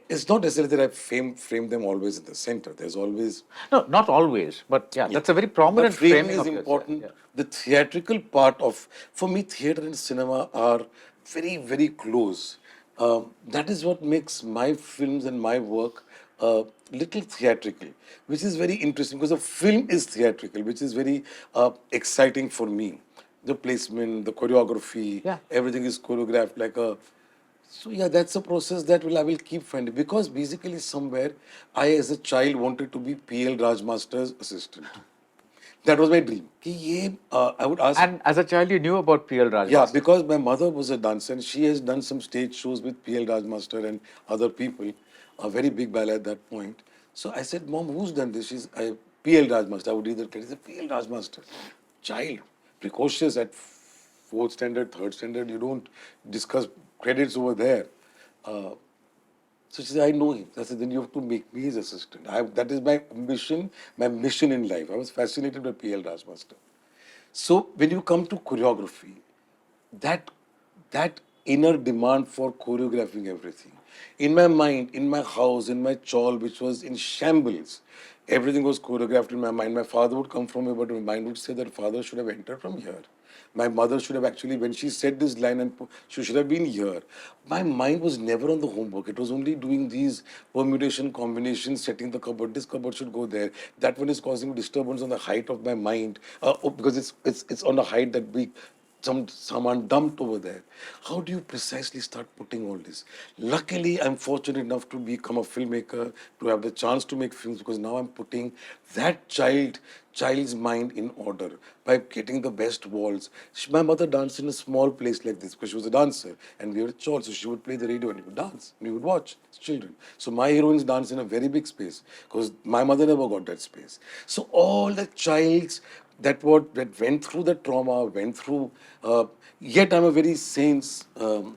it's not necessarily that I frame them always in the center. There's always, No, not always, but yeah, that's a very but prominent framing framing is of yours. Yeah, important. yeah. The theatrical part of, for me, theater and cinema are very, very close. That is what makes my films and my work little theatrical, which is very interesting because the film is theatrical, which is very exciting for me. The placement, the choreography, Yeah. everything is choreographed like a. So yeah, that's a process that I will keep finding because basically somewhere I as a child wanted to be PL Rajmaster's assistant. That was my dream. I would ask. And as a child, you knew about P.L. Raj Yeah, Master. because my mother was a dancer and she has done some stage shows with PL Rajmaster and other people, a very big ballet at that point. So I said, Mom, who's done this? PL Rajmaster. I would either get it. PL Rajmaster. Child, precocious at fourth standard, third standard. You don't discuss credits over there. Uh, so she said, I know him. I said, then you have to make me his assistant. That is my mission in life. I was fascinated by PL Rajmaster. So when you come to choreography, that that inner demand for choreographing everything. In my mind, in my house, in my chawl, which was in shambles, everything was choreographed in my mind. My father would come from me, but my mind would say that father should have entered from here. My mother should have actually, when she said this line, and she should have been here. My mind was never on the homework. It was only doing these permutation combinations, setting the cupboard. This cupboard should go there. That one is causing disturbance on the height of my mind, because it's on the height that we someone dumped over there. How do you precisely start putting all this? Luckily, I'm fortunate enough to become a filmmaker, to have the chance to make films, because now I'm putting that child's mind in order by getting the best walls. My mother danced in a small place like this because she was a dancer, and we were a child, so she would play the radio and we would dance and we would watch as children. So my heroines dance in a very big space because my mother never got that space. So all the child's that went through the trauma, went through. Yet I'm a very sensible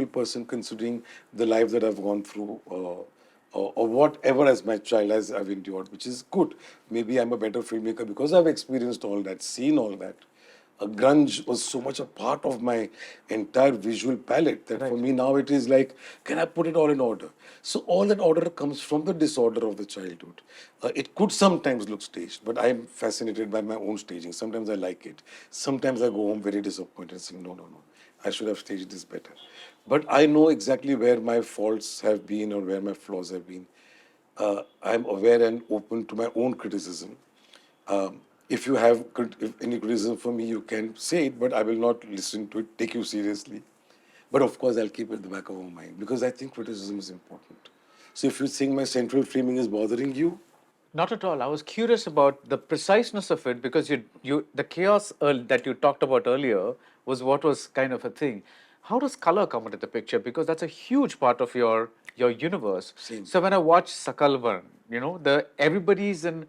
person considering the life that I've gone through. Or whatever as my child as I've endured, which is good. Maybe I'm a better filmmaker because I've experienced all that, seen all that. Grunge was so much a part of my entire visual palette that for me now it is like, can I put it all in order? So all that order comes from the disorder of the childhood. It could sometimes look staged, but I'm fascinated by my own staging. Sometimes I like it. Sometimes I go home very disappointed and saying, no, no, no, I should have staged this better. But I know exactly where my faults have been or where my flaws have been. I'm aware and open to my own criticism. If you have if any criticism for me, you can say it, but I will not listen to it, take you seriously. But of course, I'll keep it in the back of my mind because I think criticism is important. So if you think my central framing is bothering you, Not at all. I was curious about the preciseness of it because the chaos that you talked about earlier was what was kind of a thing. How does color come into the picture? Because that's a huge part of your universe. Same. So when I watch Sakalvan, the everybody's in.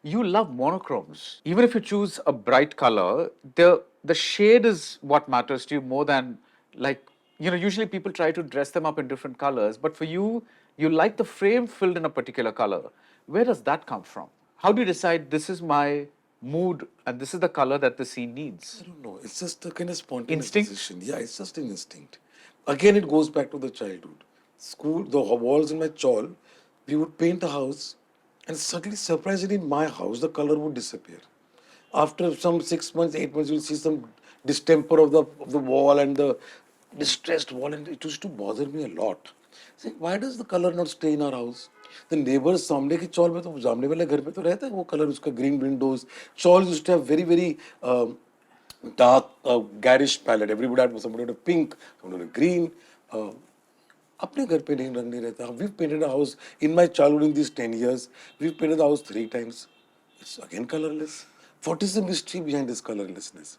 You love monochromes. Even if you choose a bright color, the shade is what matters to you more than like usually people try to dress them up in different colors, but for you, you like the frame filled in a particular color. Where does that come from? How do you decide this is my mood and this is the color that the scene I needs? don't know. It's just a kind of spontaneous Instinct? decision. Yeah, it's just an instinct. Again, it goes back to the childhood. School, the walls in my chawl, we would paint a house, and suddenly, surprisingly, in my house, the color would disappear. After some 6 months, 8 months, you'll see some distemper of the wall and the distressed wall, and it used to bother me a lot. Say, why does the color not stay in our house? The neighbors सामने की चौल में तो सामने वाले घर में तो रहता है वो कलर उसका green windows. Chauls used to have very very dark garish palette. Everybody had somebody had a pink, somebody had a green. अपने घर पे नहीं रंग नहीं रहता. We've painted a house in my childhood in these 10 years. We've painted the house 3 times. It's again colorless. What is the mystery behind this colorlessness?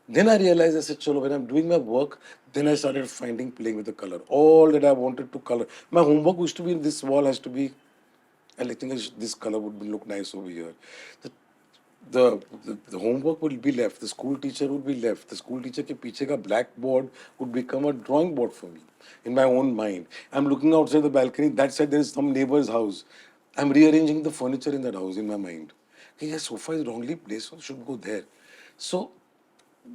Then I realized, I said, Cholo, when I'm doing my work, then I started playing with the color. All that I wanted to color. My homework used to be this wall has to be, and I think this color would look nice over here. The the homework will be left. The school teacher would be left. The school teacher के पीछे का blackboard would become a drawing board for me in my own mind. I'm looking outside the balcony. That side there is some neighbor's house. I'm rearranging the furniture in that house in my mind. Okay, yeah, sofa is wrongly placed, so it should go there. So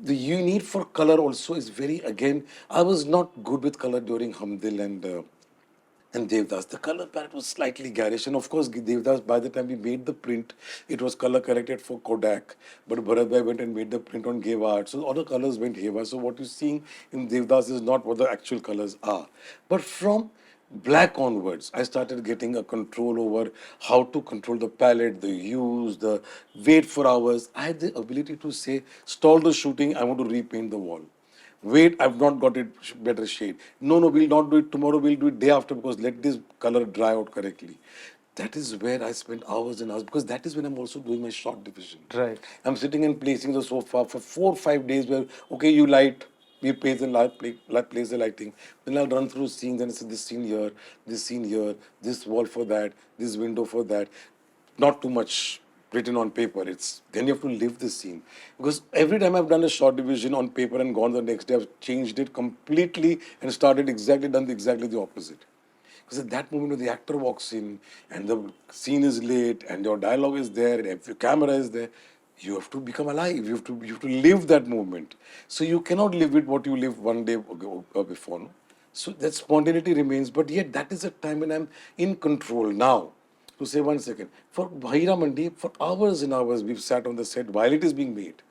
the need for color also is very again. I was not good with color during Hamdil and Devdas. The color palette was slightly garish. And of course, Devdas, by the time we made the print, it was color corrected for Kodak. But Bharatbhai went and made the print on Gave Art. So all the colors went haywire. So what you're seeing in Devdas is not what the actual colors are. But from black onwards, I started getting a control over how to control the palette, the hues, the wait for hours. I had the ability to say, stall the shooting, I want to repaint the wall. Wait, I've not got it better shade. No, no, we'll not do it tomorrow, we'll do it day after because let this color dry out correctly. That is where I spend hours and hours because that is when I'm also doing my shot division. Right. I'm sitting and placing the sofa for 4 or 5 days where, okay, you light, we place the light, place the lighting. Then I'll run through scenes and say this scene here, this wall for that, this window for that. Not too much written on paper. It's then you have to live the scene. Because every time I've done a short division on paper and gone the next day, I've changed it completely and done exactly the opposite. Because at that moment when the actor walks in and the scene is lit and your dialogue is there and if your camera is there, You have to become alive. You have to live that moment. So you cannot live with what you lived one day ago or before. No? So that spontaneity remains, but yet that is a time when I'm in control now. To say 1 second, for Heeramandi, for hours and hours we've sat on the set while it is being made.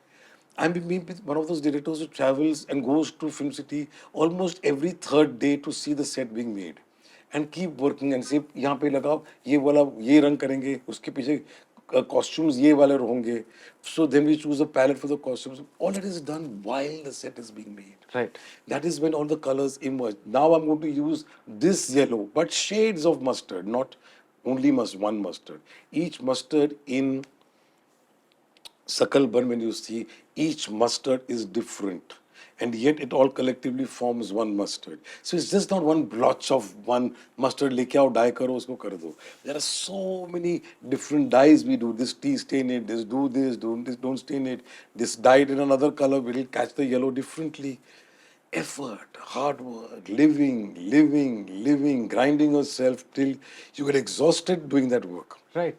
I'm being one of those directors who travels and goes to Film City almost every third day to see the set being made and keep working and say यहाँ पे लगाओ ये वाला ये रंग करेंगे उसके पीछे costumes ये वाले होंगे. So then we choose a palette for the costumes. All that is done while the set is being made. Right. That is when all the colors emerge. Now I'm going to use this yellow, but shades of mustard, not only one mustard. Each mustard in Sakal Ban, when you see, each mustard is different. And yet it all collectively forms one mustard. So it's just not one blotch of one mustard. Leke aao dye karo, usko kar do. There are so many different dyes we do. This tea stain it, this do this, don't stain it. This dyed in another color will catch the yellow differently. Effort, hard work, living, grinding yourself till you get exhausted doing that work. Right.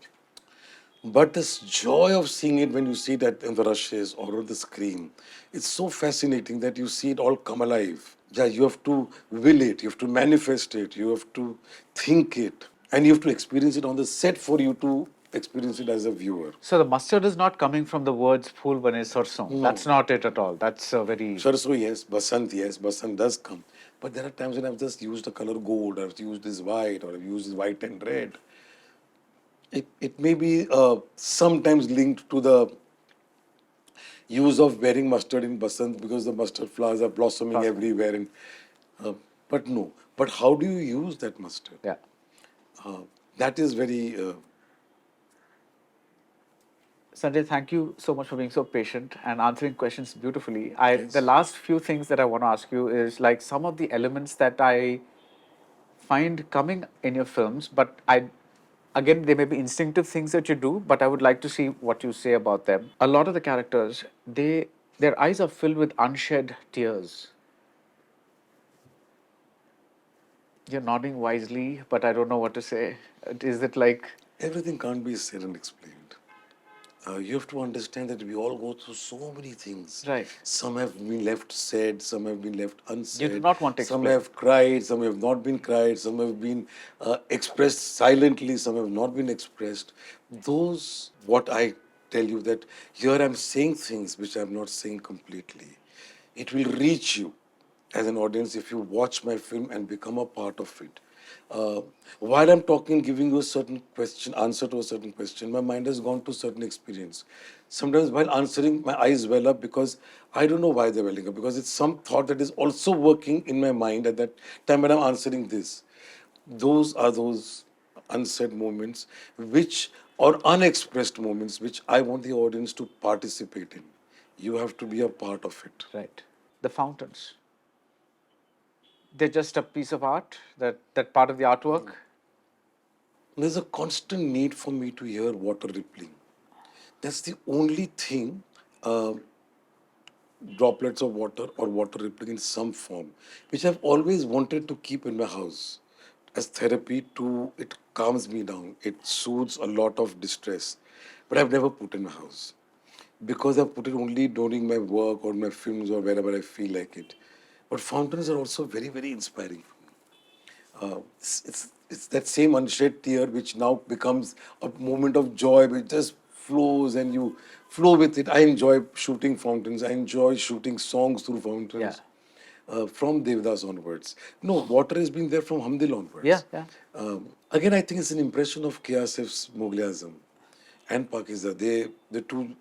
But this joy of seeing it when you see that in the rushes or on the screen, it's so fascinating that you see it all come alive. Yeah, you have to will it, you have to manifest it, you have to think it, and you have to experience it on the set for you to experience it as a viewer. So the mustard is not coming from the words "Phool bane sarson." No. That's not it at all. That's a very Sarso, yes, Basant does come. But there are times when I've just used the color gold, I've used this white, or I've used this white and red. It may be sometimes linked to the use of wearing mustard in Basant because the mustard flowers are blossoming everywhere. And, but no. But how do you use that mustard? yeah. That is very. Sanjay, thank you so much for being so patient and answering questions beautifully. Yes. The last few things that I want to ask you is like some of the elements that I find coming in your films, but again, they may be instinctive things that you do, but I would like to see what you say about them. A lot of the characters, their eyes are filled with unshed tears. You're nodding wisely, but I don't know what to say. Is it like Everything can't be said and explained. You have to understand that we all go through so many things. Right. Some have been left said, some have been left unsaid. You do not want to Some explain. have cried, some have not been cried, some have been expressed silently, some have not been expressed. Those, what I tell you, that here I'm saying things which I'm not saying completely. It will reach you as an audience if you watch my film and become a part of it. While I'm talking, giving you a certain question, answer to a certain question, my mind has gone to certain experience. Sometimes while answering, my eyes well up because I don't know why they're welling up, because it's some thought that is also working in my mind at that time when I'm answering this. Those are those unsaid moments which, or unexpressed moments, which I want the audience to participate in. You have to be a part of it. right? The fountains. They're just a piece of art, that part of the artwork. There's a constant need for me to hear water rippling. That's the only thing, droplets of water or water rippling in some form, which I've always wanted to keep in my house as therapy. It calms me down. It soothes a lot of distress. But I've never put in my house because I've put it only during my work or my films or wherever I feel like it. But fountains are also very, very inspiring for me. It's that same unshed tear which now becomes a moment of joy, which just flows and you flow with it. I enjoy shooting fountains. I enjoy shooting songs through fountains. Yeah. From Devdas onwards. No, water has been there from Hamdil onwards. Yeah. Again, I think it's an impression of Kiasef's Mughalism and Pakiza. The two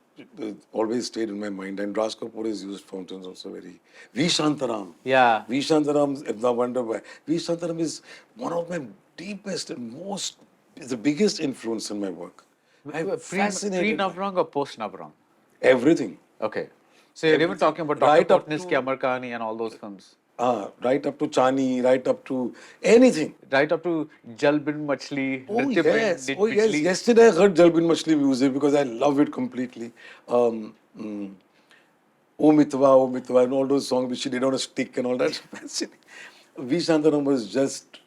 always stayed in my mind. And Raj Kapoor has used fountains also very. V. Shantaram. Yeah. V. Shantaram, no wonder why. V. Shantaram is one of my deepest and is the biggest influence in my work. I'm fascinated by Pre-Navrang or post-Navrang? everything. Okay. So you're even Everything. talking about Right Dr. up Potnis to- Ki Amar Kahani and all those films. Right up to Chani, right up to anything. Right up to Jal Bin Machli, Oh Nritya yes, Bin oh yes. Bijli. Yesterday I heard Jalbin Machli music because I love it completely. Oh Mitwa, and all those songs which she did on a stick and all that. Fascinating. V. Shantaram was just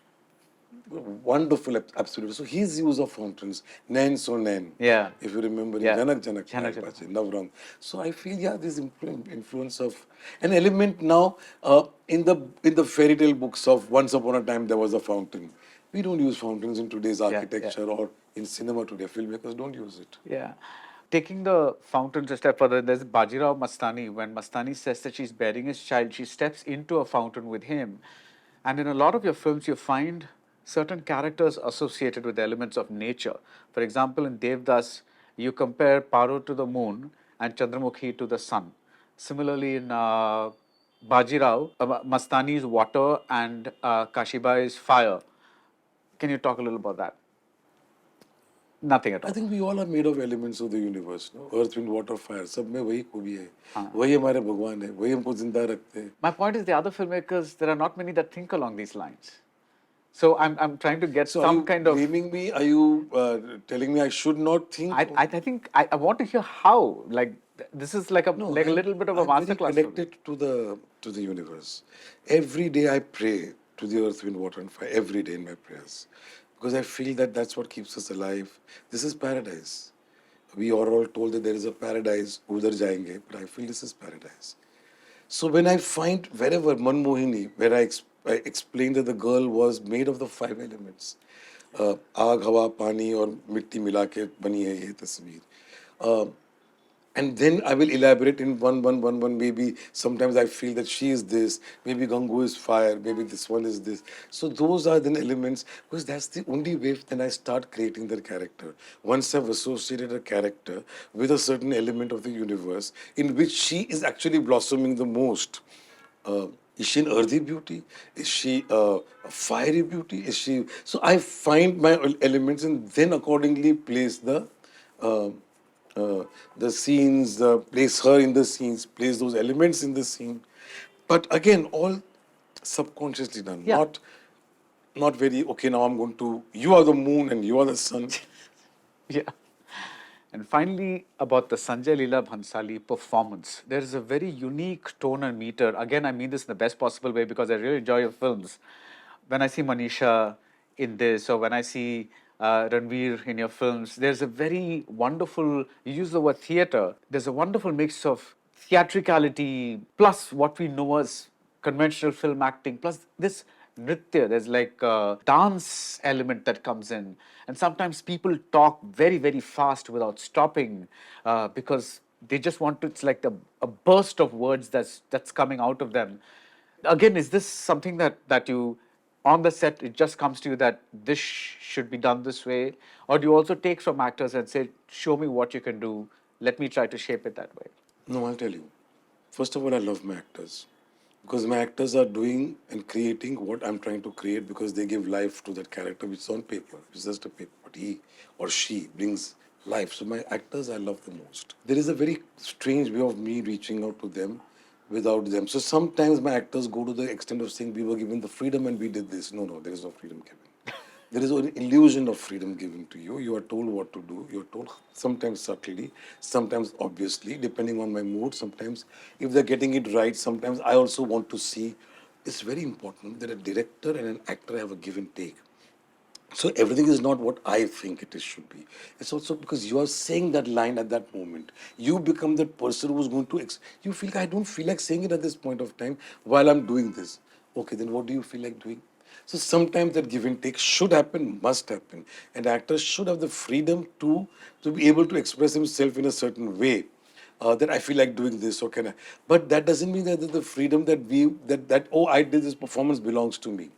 wonderful, absolutely. So his use of fountains, Nain so Nain. Yeah. If you remember, in Yeah. Janak Janak, Janak Janak Janak. Bache, Navram. So I feel, yeah, this influence of an element now in the fairy tale books of Once Upon a Time there was a fountain. We don't use fountains in today's Yeah, yeah. architecture or in cinema today. Filmmakers don't use it. Yeah. Taking the fountains a step further, there's Bajirao Mastani. When Mastani says that she's bearing his child, she steps into a fountain with him. And in a lot of your films, you find certain characters associated with elements of nature. For example, in Devdas, you compare Paro to the moon and Chandramukhi to the sun. Similarly, in Bajirao, Mastani is water and Kashiba is fire. Can you talk a little about that? Nothing at I all. think we all are made of elements of the universe, no? Earth, wind, water, fire. सब में वही खूबी है, वही हमारे भगवान है, वही हमको जिंदा रखते हैं. My point is, the other filmmakers, there are not many that think along these lines. So I'm trying to get So are some you kind of. blaming me? Are you telling me I should not think? I think I want to hear how. Like this is like a No, like a little bit of a I'm very masterclass for me. connected to the universe. Every day I pray to the earth, wind, water, and fire. Every day in my prayers, because I feel that that's what keeps us alive. This is paradise. We are all told that there is a paradise. Udhar jayenge, but I feel this is paradise. So when I find wherever Manmohini, where I explained that the girl was made of the five elements, आग हवा पानी और मिट्टी मिला के बनी है ये तस्वीर. And then I will elaborate in one. Maybe sometimes I feel that she is this, maybe Gangu is fire, maybe this one is this. So those are then elements, because that's the only way then I start creating their character. Once I've associated a character with a certain element of the universe in which she is actually blossoming the most. Is she an earthy beauty? Is she a fiery beauty? Is she? So I find my elements and then accordingly place uh, the scenes, place her in the scenes, place those elements in the scene. But again, all subconsciously done, Yeah. not very, okay, now I'm going to, you are the moon and you are the sun. Yeah. And finally, about the Sanjay Leela Bhansali performance, there is a very unique tone and meter. Again, I mean this in the best possible way because I really enjoy your films. When I see Manisha in this, or when I see Ranveer in your films, there's a very wonderful, you use the word theatre, there's a wonderful mix of theatricality plus what we know as conventional film acting, plus this nritya, there's like a dance element that comes in. And sometimes people talk very, very fast without stopping because they just want to, it's like a burst of words that's coming out of them. Again, is this something that you, on the set, it just comes to you that this should be done this way? Or do you also take from actors and say, show me what you can do, let me try to shape it that way? No, I'll tell you. First of all, I love my actors because my actors are doing and creating what I'm trying to create because they give life to that character which is on paper. It's just a paper, but he or she brings life. So my actors I love the most. There is a very strange way of me reaching out to them without them. So sometimes my actors go to the extent of saying we were given the freedom and we did this. No, there is no freedom given. There is an illusion of freedom given to you. You are told what to do. You are told sometimes subtly, sometimes obviously, depending on my mood. Sometimes, if they're getting it right, sometimes I also want to see. It's very important that a director and an actor have a give and take. So everything is not what I think it is should be. It's also because you are saying that line at that moment. You become that person who's going to. You feel like I don't feel like saying it at this point of time while I'm doing this. Okay, then what do you feel like doing? So sometimes that give and take should happen, must happen, and actors should have the freedom to be able to express himself in a certain way. That I feel like doing this, or can I? But that doesn't mean that the freedom that that oh I did this performance belongs to me.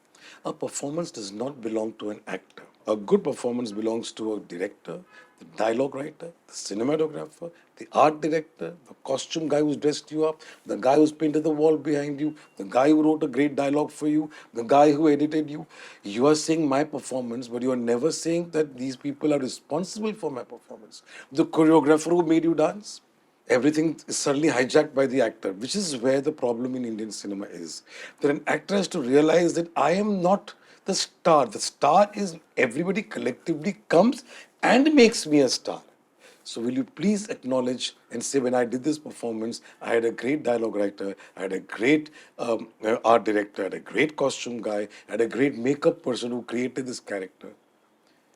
A performance does not belong to an actor. A good performance belongs to a director, the dialogue writer, the cinematographer, the art director, the costume guy who's dressed you up, the guy who's painted the wall behind you, the guy who wrote a great dialogue for you, the guy who edited you. You are saying my performance, but you are never saying that these people are responsible for my performance. The choreographer who made you dance, everything is suddenly hijacked by the actor, which is where the problem in Indian cinema is. That an actor has to realize that I am not the star. The star is everybody collectively comes and makes me a star. So will you please acknowledge and say, when I did this performance, I had a great dialogue writer, I had a great art director, I had a great costume guy, I had a great makeup person who created this character.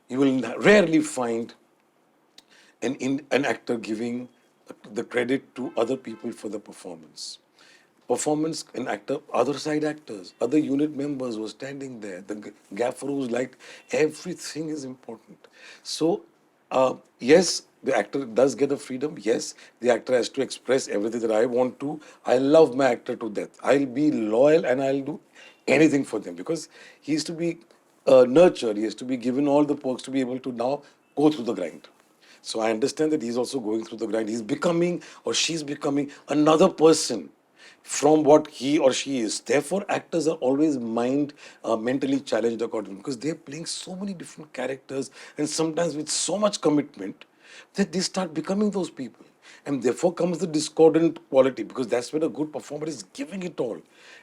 You will rarely find an actor giving the credit to other people for the performance. Performance and actor, other side actors, other unit members were standing there. The gaffer who's like, everything is important. So, yes, the actor does get a freedom. Yes, the actor has to express everything that I want to. I love my actor to death. I'll be loyal and I'll do anything for them because he is to be nurtured. He has to be given all the perks to be able to now go through the grind. So I understand that he's also going through the grind. He's becoming or she's becoming another person from what he or she is. Therefore, actors are always mentally challenged accordingly because they're playing so many different characters and sometimes with so much commitment that they start becoming those people. And therefore comes the discordant quality because that's when a good performer is giving it all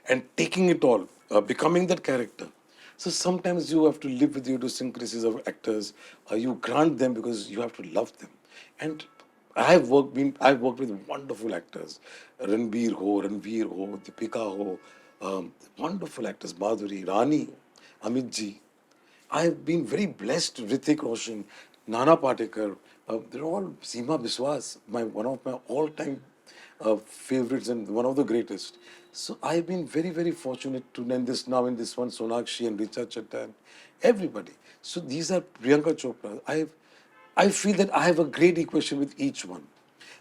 and taking it all, becoming that character. So sometimes you have to live with the idiosyncrasies of actors. You grant them because you have to love them. And I've worked with wonderful actors, Ranveer ho, Deepika ho, wonderful actors, Madhuri, Rani, Amit ji. I've been very blessed. Hrithik Roshan, Nana Patekar, they're all Seema Biswas, one of my all-time favorites and one of the greatest. So I've been very, very fortunate to learn this now in this one, Sonakshi and Richa Chadda and everybody. So these are Priyanka Chopra. I feel that I have a great equation with each one.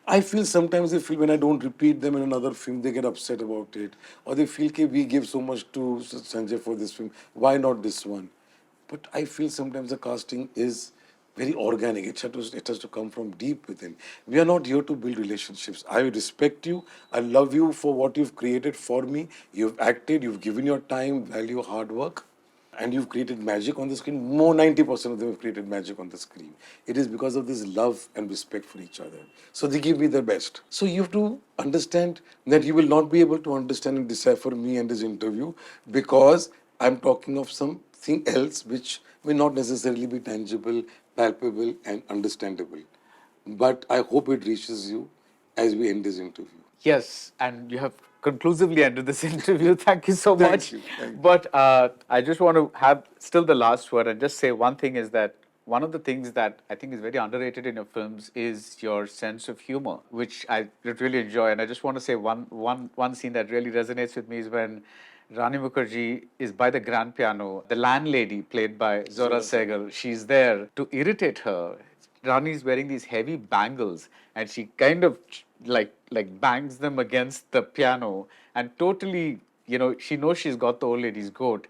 I feel sometimes they feel when I don't repeat them in another film, they get upset about it. Or they feel that we give so much to Sanjay for this film, why not this one? But I feel sometimes the casting is very organic. It has to come from deep within. We are not here to build relationships. I respect you. I love you for what you've created for me. You've acted, you've given your time, value, hard work, and you've created magic on the screen. More 90% of them have created magic on the screen. It is because of this love and respect for each other. So they give me their best. So you have to understand that you will not be able to understand and decipher me and this interview because I'm talking of something else which may not necessarily be tangible, palpable, and understandable. But I hope it reaches you as we end this interview. Yes, and you have conclusively ended this interview. Thank you so much. Thank you. But I just want to have still the last word and just say one thing is that one of the things that I think is very underrated in your films is your sense of humor, which I really enjoy. And I just want to say one scene that really resonates with me is when Rani Mukherjee is by the grand piano. The landlady, played by Zora Sehgal, she's there to irritate her. Rani is wearing these heavy bangles, and she kind of like bangs them against the piano, and totally, she knows she's got the old lady's goat.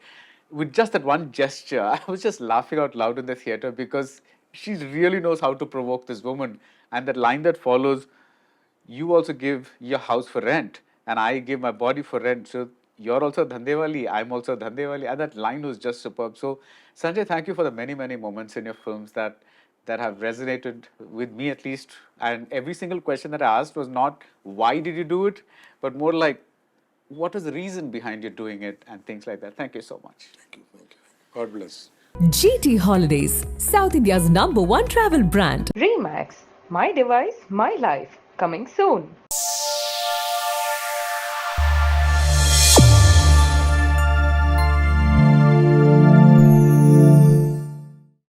With just that one gesture, I was just laughing out loud in the theater because she really knows how to provoke this woman. And that line that follows, you also give your house for rent and I give my body for rent. So you're also Dhandewali, I'm also Dhandewali. And that line was just superb. So Sanjay, thank you for the many, many moments in your films that have resonated with me at least. And every single question that I asked was not why did you do it, but more like what is the reason behind you doing it and things like that. Thank you so much. Thank you. God bless. GT Holidays, South India's #1 travel brand. Remax. My device, my life. Coming soon.